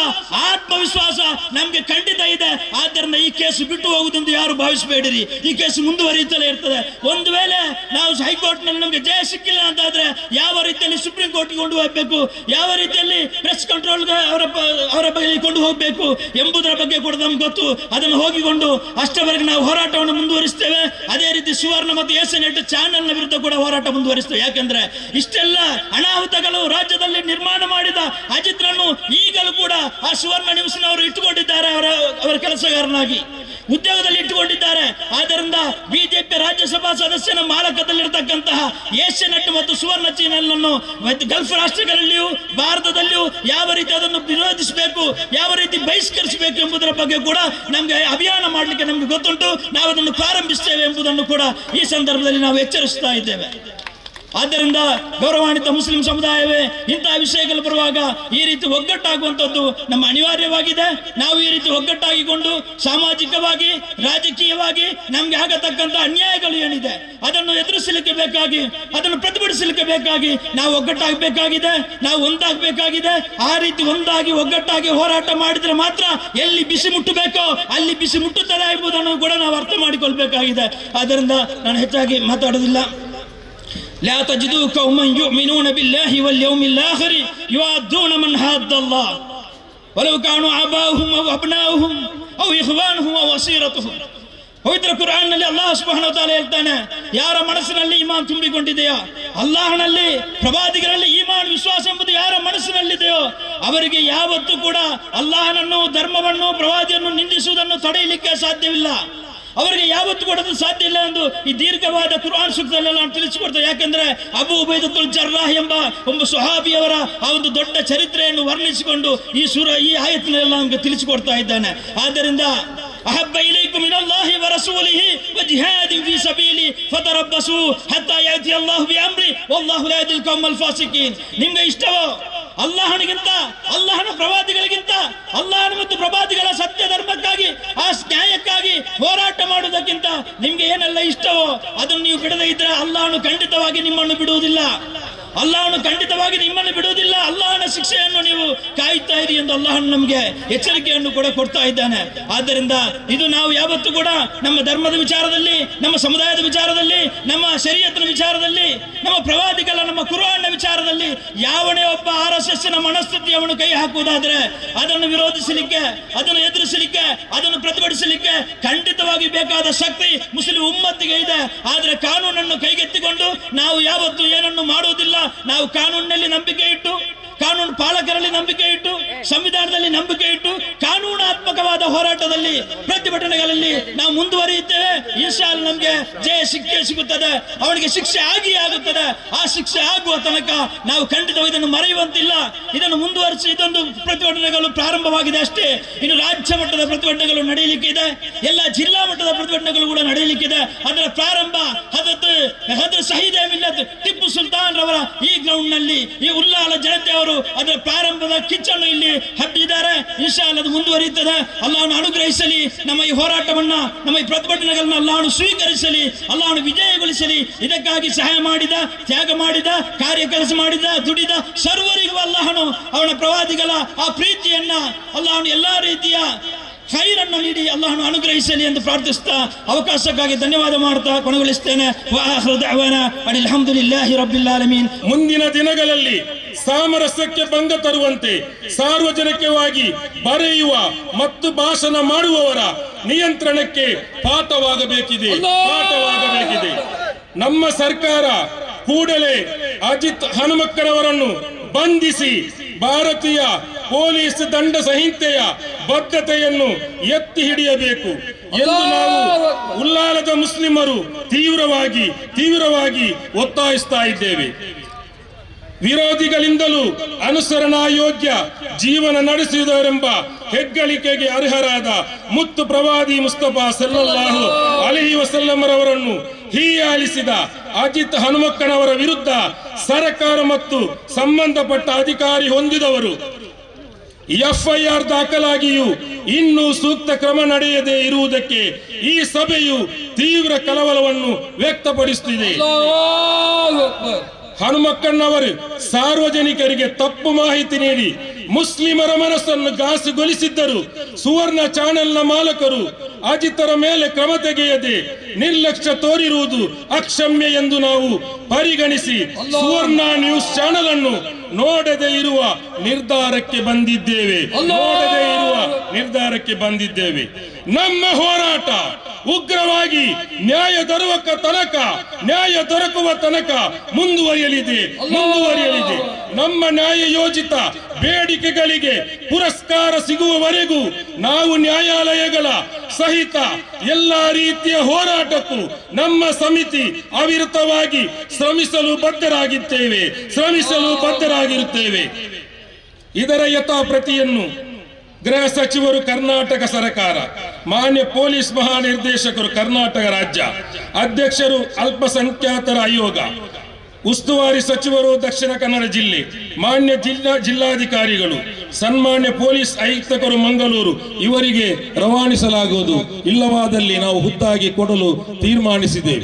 ಆತ್ಮವಿಶ್ವಾಸ ನಮ್ಗೆ ಖಂಡಿತ ಇದೆ. ಆದ್ದರಿಂದ ಈ ಕೇಸು ಬಿಟ್ಟು ಹೋಗುವುದೆಂದು ಯಾರು ಭಾವಿಸಬೇಡಿರಿ. ಈ ಕೇಸು ಮುಂದುವರಿಯುತ್ತಲೇ ಇರ್ತದೆ. ಒಂದು ವೇಳೆ ನಾವು ಹೈಕೋರ್ಟ್ ನಲ್ಲಿ ನಮಗೆ ಜಯ ಸಿಕ್ಕಿಲ್ಲ ಅಂತಾದ್ರೆ ಯಾವ ರೀತಿಯಲ್ಲಿ ಸುಪ್ರೀಂ ಕೋರ್ಟ್ಗೆ ಕೊಂಡು ಹೋಗಬೇಕು, ಯಾವ ರೀತಿಯಲ್ಲಿ ಪ್ರೆಸ್ ಕಂಟ್ರೋಲ್ ಅವರ ಬಗ್ಗೆ ಕೊಂಡು ಹೋಗಬೇಕು ಎಂಬುದರ ಬಗ್ಗೆ ಕೂಡ ನಮ್ಗೆ ಗೊತ್ತು. ಅದನ್ನು ಹೋಗಿಕೊಂಡು ಅಷ್ಟವರೆಗೆ ನಾವು ಹೋರಾಟವನ್ನು ಮುಂದುವರಿಸ್ತೇವೆ. ಅದೇ ರೀತಿ ಸುವರ್ಣ ಮತ್ತು ಏಷ್ಯಾನೆಟ್ ಚಾನೆಲ್ ನ ವಿರುದ್ಧ ಕೂಡ ಹೋರಾಟ ಮುಂದುವರಿಸ್ತೇವೆ. ಯಾಕಂದ್ರೆ ಇಷ್ಟೆಲ್ಲ ಅನಾಹುತಗಳು ರಾಜ್ಯದಲ್ಲಿ ನಿರ್ಮಾಣ ಮಾಡಿದ ಅಜಿತ್ರನ್ನು ಈಗಲೂ ಕೂಡ ಆ ಸುವರ್ಣ ನ್ಯೂಸ್ನವರು ಇಟ್ಟುಕೊಂಡಿದ್ದಾರೆ, ಅವರ ಕೆಲಸಗಾರನಾಗಿ ಉದ್ಯೋಗದಲ್ಲಿ ಇಟ್ಟುಕೊಂಡಿದ್ದಾರೆ. ಆದ್ದರಿಂದ ಬಿಜೆಪಿ ರಾಜ್ಯಸಭಾ ಸದಸ್ಯನ ಮಾಲಕದಲ್ಲಿರತಕ್ಕಂತಹ ಏಷ್ಯಾನೆಟ್ ಮತ್ತು ಸುವರ್ಣ ಚಾನೆಲ್ ಅನ್ನು ಗಲ್ಫ್ ರಾಷ್ಟ್ರಗಳಲ್ಲಿಯೂ ಭಾರತದಲ್ಲಿಯೂ ಯಾವ ರೀತಿ ಅದನ್ನು ವಿರೋಧಿಸಬೇಕು, ಯಾವ ರೀತಿ ಬಹಿಷ್ಕರಿಸಬೇಕು ಎಂಬುದರ ಬಗ್ಗೆ ಕೂಡ ನಮ್ಗೆ ಅಭಿಯಾನ ಮಾಡಲಿಕ್ಕೆ ನಮ್ಗೆ ಗೊತ್ತುಂಟು. ನಾವು ಅದನ್ನು ಪ್ರಾರಂಭಿಸ್ತೇವೆ ಎಂಬುದನ್ನು ಕೂಡ ಈ ಸಂದರ್ಭದಲ್ಲಿ ನಾವು ಎಚ್ಚರಿಸ್ತಾ ಇದ್ದೇವೆ. ಆದ್ದರಿಂದ ಗೌರವಾನ್ವಿತ ಮುಸ್ಲಿಂ ಸಮುದಾಯವೇ, ಇಂತಹ ವಿಷಯಗಳು ಬರುವಾಗ ಈ ರೀತಿ ಒಗ್ಗಟ್ಟಾಗುವಂಥದ್ದು ನಮ್ಮ ಅನಿವಾರ್ಯವಾಗಿದೆ. ನಾವು ಈ ರೀತಿ ಒಗ್ಗಟ್ಟಾಗಿಕೊಂಡು ಸಾಮಾಜಿಕವಾಗಿ, ರಾಜಕೀಯವಾಗಿ ನಮ್ಗೆ ಆಗತಕ್ಕಂಥ ಅನ್ಯಾಯಗಳು ಏನಿದೆ ಅದನ್ನು ಎದುರಿಸಲಿಕ್ಕೆ ಬೇಕಾಗಿ, ಅದನ್ನು ಪ್ರತಿಭಟಿಸಲಿಕ್ಕೆ ಬೇಕಾಗಿ ನಾವು ಒಗ್ಗಟ್ಟಾಗಬೇಕಾಗಿದೆ, ನಾವು ಒಂದಾಗಬೇಕಾಗಿದೆ. ಆ ರೀತಿ ಒಂದಾಗಿ ಒಗ್ಗಟ್ಟಾಗಿ ಹೋರಾಟ ಮಾಡಿದ್ರೆ ಮಾತ್ರ ಎಲ್ಲಿ ಬಿಸಿ ಮುಟ್ಟಬೇಕೋ ಅಲ್ಲಿ ಬಿಸಿ ಮುಟ್ಟುತ್ತದೆ ಎಂಬುದನ್ನು ಕೂಡ ನಾವು ಅರ್ಥ ಮಾಡಿಕೊಳ್ಬೇಕಾಗಿದೆ. ಆದ್ದರಿಂದ ನಾನು ಹೆಚ್ಚಾಗಿ ಮಾತಾಡೋದಿಲ್ಲ. لا تجدوا قوما يؤمنون بالله واليوم الآخر يوادون من حاد الله ولو كانوا آباؤهم أو أبناؤهم أو إخوانهم أو عشيرتهم. ಪವಿತ್ರ ಕುರ್ಆನ್ ನಲ್ಲಿ ಅಲ್ಲಾಹ್ ಸುಬ್ಹಾನಹು ವ ತಆಲಾ ಹೇಳ್ತಾನೆ, ಯಾರ ಮನಸ್ಸಿನಲ್ಲಿ ಈಮಾನ್ ತುಂಬಿಕೊಂಡಿದೆಯೋ, ಅಲ್ಲಾಹನಲ್ಲಿ, ಪ್ರವಾದಿಗಳಲ್ಲಿ ಈಮಾನ್ ವಿಶ್ವಾಸ ಎಂಬುದು ಯಾರ ಮನಸ್ಸಿನಲ್ಲಿದೆಯೋ ಅವರಿಗೆ ಯಾವತ್ತೂ ಕೂಡ ಅಲ್ಲಾಹನನ್ನು, ಧರ್ಮವನ್ನು, ಪ್ರವಾದಿಯನ್ನು ನಿಂದಿಸುವುದನ್ನು ತಡೆಯಲಿಕ್ಕೆ ಸಾಧ್ಯವಿಲ್ಲ. ಅವರಿಗೆ ಯಾವತ್ತು ಕೊಡೋದು ಸಾಧ್ಯ ಇಲ್ಲ ಎಂದು ಈ ದೀರ್ಘವಾದ ಕುರ್ಆನ್ ಸೂಕ್ತದಲ್ಲೆಲ್ಲ ತಿಳಿಸಿಕೊಡ್ತಾರೆ. ಯಾಕಂದ್ರೆ ಅಬೂ ಉಬೈದತುಲ್ ಜರ್ರಾಹ್ ಎಂಬ ಒಬ್ಬ ಸುಹಾಬಿಯವರ ಆ ಒಂದು ದೊಡ್ಡ ಚರಿತ್ರೆಯನ್ನು ವರ್ಣಿಸಿಕೊಂಡು ಈ ಆಯತ್ನೆಲ್ಲ ನಮಗೆ ತಿಳಿಸಿಕೊಡ್ತಾ ಇದ್ದಾನೆ. ಆದ್ದರಿಂದ ಅಹಬ್ಬ ಇಲೈಕುಂ ಮಿನಲ್ಲಾಹಿ ವ ರಸೂಲಿಹಿ ವ ಜಿಹಾದಿನ್ ಫೀ ಸಬೀಲಿ ಫತರಬ್ಬಸು ಹತ್ತಾ ಯಅತಿ ಅಲ್ಲಾಹು ಬಿ ಅಮ್ರಿ ವಲ್ಲಾಹು ಲಾ ಯಹ್ದಿಲ್ ಕೌಮಲ್ ಫಾಸಿಕೀನ್. ನಿಮಗೆ ಇಷ್ಟವೋ ಅಲ್ಲಾಹನಿಗಿಂತ, ಅಲ್ಲಾಹನ ಪ್ರವಾದಿಗಳಿಗಿಂತ, ಅಲ್ಲಾಹನ ಮತ್ತು ಪ್ರವಾದಿಗಳ ಸತ್ಯ ಧರ್ಮಕ್ಕಾಗಿ, ಆ ನ್ಯಾಯಕ್ಕಾಗಿ ಹೋರಾಟ ಮಾಡುವುದಕ್ಕಿಂತ ನಿಮ್ಗೆ ಏನೆಲ್ಲ ಇಷ್ಟವೋ ಅದನ್ನು ನೀವು ಬಿಡದೇ ಇದ್ರೆ ಅಲ್ಲಾಹನು ಖಂಡಿತವಾಗಿ ನಿಮ್ಮನ್ನು ಬಿಡುವುದಿಲ್ಲ. ಅಲ್ಲಾಹನು ಖಂಡಿತವಾಗಿ ನಿಮ್ಮನ್ನು ಬಿಡುವುದಿಲ್ಲ. ಅಲ್ಲಾಹನ ಶಿಕ್ಷೆಯನ್ನು ನೀವು ಕಾಯುತ್ತಾ ಇರಿ ಎಂದು ಅಲ್ಲಾಹನು ನಮಗೆ ಎಚ್ಚರಿಕೆಯನ್ನು ಕೂಡ ಕೊಡ್ತಾ ಇದ್ದಾನೆ. ಆದ್ದರಿಂದ ಇದು ನಾವು ಯಾವತ್ತೂ ಕೂಡ ನಮ್ಮ ಧರ್ಮದ ವಿಚಾರದಲ್ಲಿ, ನಮ್ಮ ಸಮುದಾಯದ ವಿಚಾರದಲ್ಲಿ, ನಮ್ಮ ಶರೀಯತ್ನ ವಿಚಾರದಲ್ಲಿ, ನಮ್ಮ ಪ್ರವಾದಿಗಳ, ನಮ್ಮ ಕುರ್ಆನ್ನ ವಿಚಾರದಲ್ಲಿ ಯಾವನೇ ಒಬ್ಬ RSS ನ ಮನಸ್ಥಿತಿಯನ್ನು ಕೈ ಹಾಕುವುದಾದ್ರೆ ಅದನ್ನು ವಿರೋಧಿಸಲಿಕ್ಕೆ, ಅದನ್ನು ಎದುರಿಸಲಿಕ್ಕೆ, ಅದನ್ನು ಪ್ರತಿಭಟಿಸಲಿಕ್ಕೆ ಖಂಡಿತವಾಗಿ ಬೇಕಾದ ಶಕ್ತಿ ಮುಸ್ಲಿಂ ಉಮ್ಮತ್ತಿಗೆ ಇದೆ. ಆದರೆ ಕಾನೂನನ್ನು ಕೈಗೆತ್ತಿಕೊಂಡು ನಾವು ಯಾವತ್ತೂ ಏನನ್ನು ಮಾಡುವುದಿಲ್ಲ. ನಾವು ಕಾನೂನಿನಲ್ಲಿ ನಂಬಿಕೆ ಇಟ್ಟು, ಕಾನೂನು ಪಾಲಕರಲ್ಲಿ ನಂಬಿಕೆ ಇಟ್ಟು, ಸಂವಿಧಾನದಲ್ಲಿ ನಂಬಿಕೆ ಇಟ್ಟು ಕಾನೂನಾತ್ಮಕವಾದ ಹೋರಾಟದಲ್ಲಿ, ಪ್ರತಿಭಟನೆಗಳಲ್ಲಿ ನಾವು ಮುಂದುವರಿಯುತ್ತೇವೆ. ಇನ್ಶಾ ಅಲ್ಲಾಹ್ ನಮ್ಗೆ ಜಯ ಸಿಗುತ್ತದೆ, ಅವನಿಗೆ ಶಿಕ್ಷೆ ಆಗುತ್ತದೆ. ಆ ಶಿಕ್ಷೆ ಆಗುವ ತನಕ ನಾವು ಖಂಡಿತವಾಗಿ ಇದನ್ನು ಮರೆಯುವಂತಿಲ್ಲ. ಇದನ್ನು ಮುಂದುವರಿಸಿ ಇದೊಂದು ಪ್ರತಿಭಟನೆಗಳು ಪ್ರಾರಂಭವಾಗಿದೆ ಅಷ್ಟೇ. ಇನ್ನು ರಾಜ್ಯ ಮಟ್ಟದ ಪ್ರತಿಭಟನೆಗಳು ನಡೆಯಲಿಕ್ಕೆ ಇದೆ, ಎಲ್ಲ ಜಿಲ್ಲಾ ಮಟ್ಟದ ಪ್ರತಿಭಟನೆಗಳು ಕೂಡ ನಡೆಯಲಿಕ್ಕಿದೆ. ಅದರ ಪ್ರಾರಂಭ ಹಜರತ್ ಶಹೀದ್ ಮಿಲ್ಲತ್ ಟಿಪ್ಪು ಸುಲ್ತಾನ್ ರವರ ಈ ಗ್ರೌಂಡ್ ನಲ್ಲಿ ಈ ಉಲ್ಲಾಲ ಜನತೆ ಅವರು ಅದರ ಪ್ರಾರಂಭದ ಕಿಚ್ಚನ್ನು ಇಲ್ಲಿ ಹಬ್ಬಿದ್ದಾರೆ. ಇನ್ಶಾ ಅಲ್ಲಾಹ್ ಅದು ಮುಂದುವರಿಯುತ್ತದೆ. ಅಲ್ಲಾಹನು ಅನುಗ್ರಹಿಸಲಿ, ನಮ್ಮ ಈ ಹೋರಾಟವನ್ನ, ನಮ್ಮ ಈ ಪ್ರತಿಭಟನೆಗಳನ್ನ ಅಲ್ಲಾಹನು ಸ್ವೀಕರಿಸಲಿ, ಅಲ್ಲಾಹನು ವಿಜಯಗೊಳಿಸಲಿ. ಇದಕ್ಕಾಗಿ ಸಹಾಯ ಮಾಡಿದ, ತ್ಯಾಗ ಮಾಡಿದ, ಕಾರ್ಯ ಕೆಲಸ ಮಾಡಿದ, ದುಡಿದ ಸರ್ವರಿಗೂ ಅಲ್ಲಾಹನು ಅವನ ಪ್ರವಾದಿಗಳ ಆ ಪ್ರೀತಿಯನ್ನ ಅಲ್ಲಾಹನು ಎಲ್ಲಾ ರೀತಿಯ ಖೈರನ್ನು ನೀಡಿ ಅಲ್ಲಾಹನು ಅನುಗ್ರಹಿಸಲಿ ಎಂದು ಪ್ರಾರ್ಥಿಸ್ತಾ ಅವಕಾಶಕ್ಕಾಗಿ ಧನ್ಯವಾದ ಮಾಡ್ತಾ ಕೊನೆಗೊಳಿಸ್ತೇನೆ. ಅಲ್ಹಮ್ದುಲಿಲ್ಲಾಹಿ ರಬ್ಬಿಲ್ ಆಲಮೀನ್. ಮುಂದಿನ ದಿನಗಳಲ್ಲಿ ಸಾಮರಸ್ಯಕ್ಕೆ ಭಂಗ ತರುವಂತೆ ಸಾರ್ವಜನಿಕವಾಗಿ ಬರೆಯುವ ಮತ್ತು ಭಾಷಣ ಮಾಡುವವರ ನಿಯಂತ್ರಣಕ್ಕೆ ಪಾಠವಾಗಬೇಕಿದೆ. ನಮ್ಮ ಸರ್ಕಾರ ಕೂಡಲೇ ಅಜಿತ್ ಹನುಮಕ್ಕನವರನ್ನು ಬಂಧಿಸಿ ಭಾರತೀಯ ಪೊಲೀಸ್ ದಂಡ ಸಂಹಿತೆಯ ಬದ್ಧತೆಯನ್ನು ಎತ್ತಿ ಹಿಡಿಯಬೇಕು ಎಂದು ನಾವು ಉಲ್ಲಾಲದ ಮುಸ್ಲಿಮರು ತೀವ್ರವಾಗಿ ಒತ್ತಾಯಿಸ್ತಾ ಇದ್ದೇವೆ. ವಿರೋಧಿಗಳಿಂದಲೂ ಅನುಸರಣಾಯೋಗ್ಯ ಜೀವನ ನಡೆಸಿದವರೆಂಬ ಹೆಗ್ಗಳಿಕೆಗೆ ಅರ್ಹರಾದ ಮುತ್ತು ಪ್ರವಾದಿ ಮುಸ್ತಫಾ ಸಲ್ಲಲ್ಲಾಹು ಅಲೈಹಿ ವಸಲ್ಲಂ ರವರನ್ನು ಹೀಯಾಳಿಸಿದ ಅಜಿತ್ ಹನುಮಕ್ಕನವರ ವಿರುದ್ಧ ಸರ್ಕಾರ ಮತ್ತು ಸಂಬಂಧಪಟ್ಟ ಅಧಿಕಾರಿ ಹೊಂದಿದವರು ಎಫ್ಐಆರ್ ದಾಖಲಾಗಿಯೂ ಇನ್ನೂ ಸೂಕ್ತ ಕ್ರಮ ನಡೆಯದೇ ಇರುವುದಕ್ಕೆ ಈ ಸಭೆಯು ತೀವ್ರ ಕಳವಳವನ್ನು ವ್ಯಕ್ತಪಡಿಸುತ್ತಿದೆ. ಹನುಮಕ್ಕಣ್ಣವರು ಸಾರ್ವಜನಿಕರಿಗೆ ತಪ್ಪು ಮಾಹಿತಿ ನೀಡಿ ಮುಸ್ಲಿಮರ ಮನಸ್ಸನ್ನು ಘಾಸಿಗೊಳಿಸಿದ್ದರು. ಸುವರ್ಣ ಚಾನೆಲ್ನ ಮಾಲಕರು ಅಜಿತರ ಮೇಲೆ ಕ್ರಮ ತೆಗೆಯದೆ ನಿರ್ಲಕ್ಷ್ಯ ತೋರಿರುವುದು ಅಕ್ಷಮ್ಯ ಎಂದು ನಾವು ಪರಿಗಣಿಸಿ ಸುವರ್ಣ ನ್ಯೂಸ್ ಚಾನೆಲ್ ಅನ್ನು ನೋಡದೆ ಇರುವ ನಿರ್ಧಾರಕ್ಕೆ ಬಂದಿದ್ದೇವೆ. ನಮ್ಮ ಹೋರಾಟ ಉಗ್ರವಾಗಿ ನ್ಯಾಯ ದೊರಕುವ ತನಕ ಮುಂದುವರಿಯಲಿದೆ. ನಮ್ಮ ನ್ಯಾಯಯೋಜಿತ ಬೇಡಿಕೆಗಳಿಗೆ ಪುರಸ್ಕಾರ ಸಿಗುವವರೆಗೂ ನಾವು ನ್ಯಾಯಾಲಯಗಳ ಸಹಿತ ಎಲ್ಲಾ ರೀತಿಯ ಹೋರಾಟಕ್ಕೂ ನಮ್ಮ ಸಮಿತಿ ಅವಿರತವಾಗಿ ಶ್ರಮಿಸಲು ಬದ್ಧರಾಗಿರುತ್ತೇವೆ. ಇದರ ಯಥಾಪ್ರತಿಯನ್ನು ಗೃಹ ಸಚಿವರು ಕರ್ನಾಟಕ ಸರ್ಕಾರ, ಮಾನ್ಯ ಪೊಲೀಸ್ ಮಹಾನಿರ್ದೇಶಕರು ಕರ್ನಾಟಕ ರಾಜ್ಯ, ಅಧ್ಯಕ್ಷರು ಅಲ್ಪಸಂಖ್ಯಾತರ ಆಯೋಗ, ಉಸ್ತುವಾರಿ ಸಚಿವರು ದಕ್ಷಿಣ ಕನ್ನಡ ಜಿಲ್ಲೆ, ಮಾನ್ಯ ಜಿಲ್ಲಾಧಿಕಾರಿಗಳು, ಸನ್ಮಾನ್ಯ ಪೊಲೀಸ್ ಆಯುಕ್ತರು ಮಂಗಳೂರು ಇವರಿಗೆ ರವಾನಿಸಲಾಗುವುದು. ಇಲ್ಲವಾದಲ್ಲಿ ನಾವು ಹುತ್ತಾಗಿ ಕೊಡಲು ತೀರ್ಮಾನಿಸಿದ್ದೇವೆ.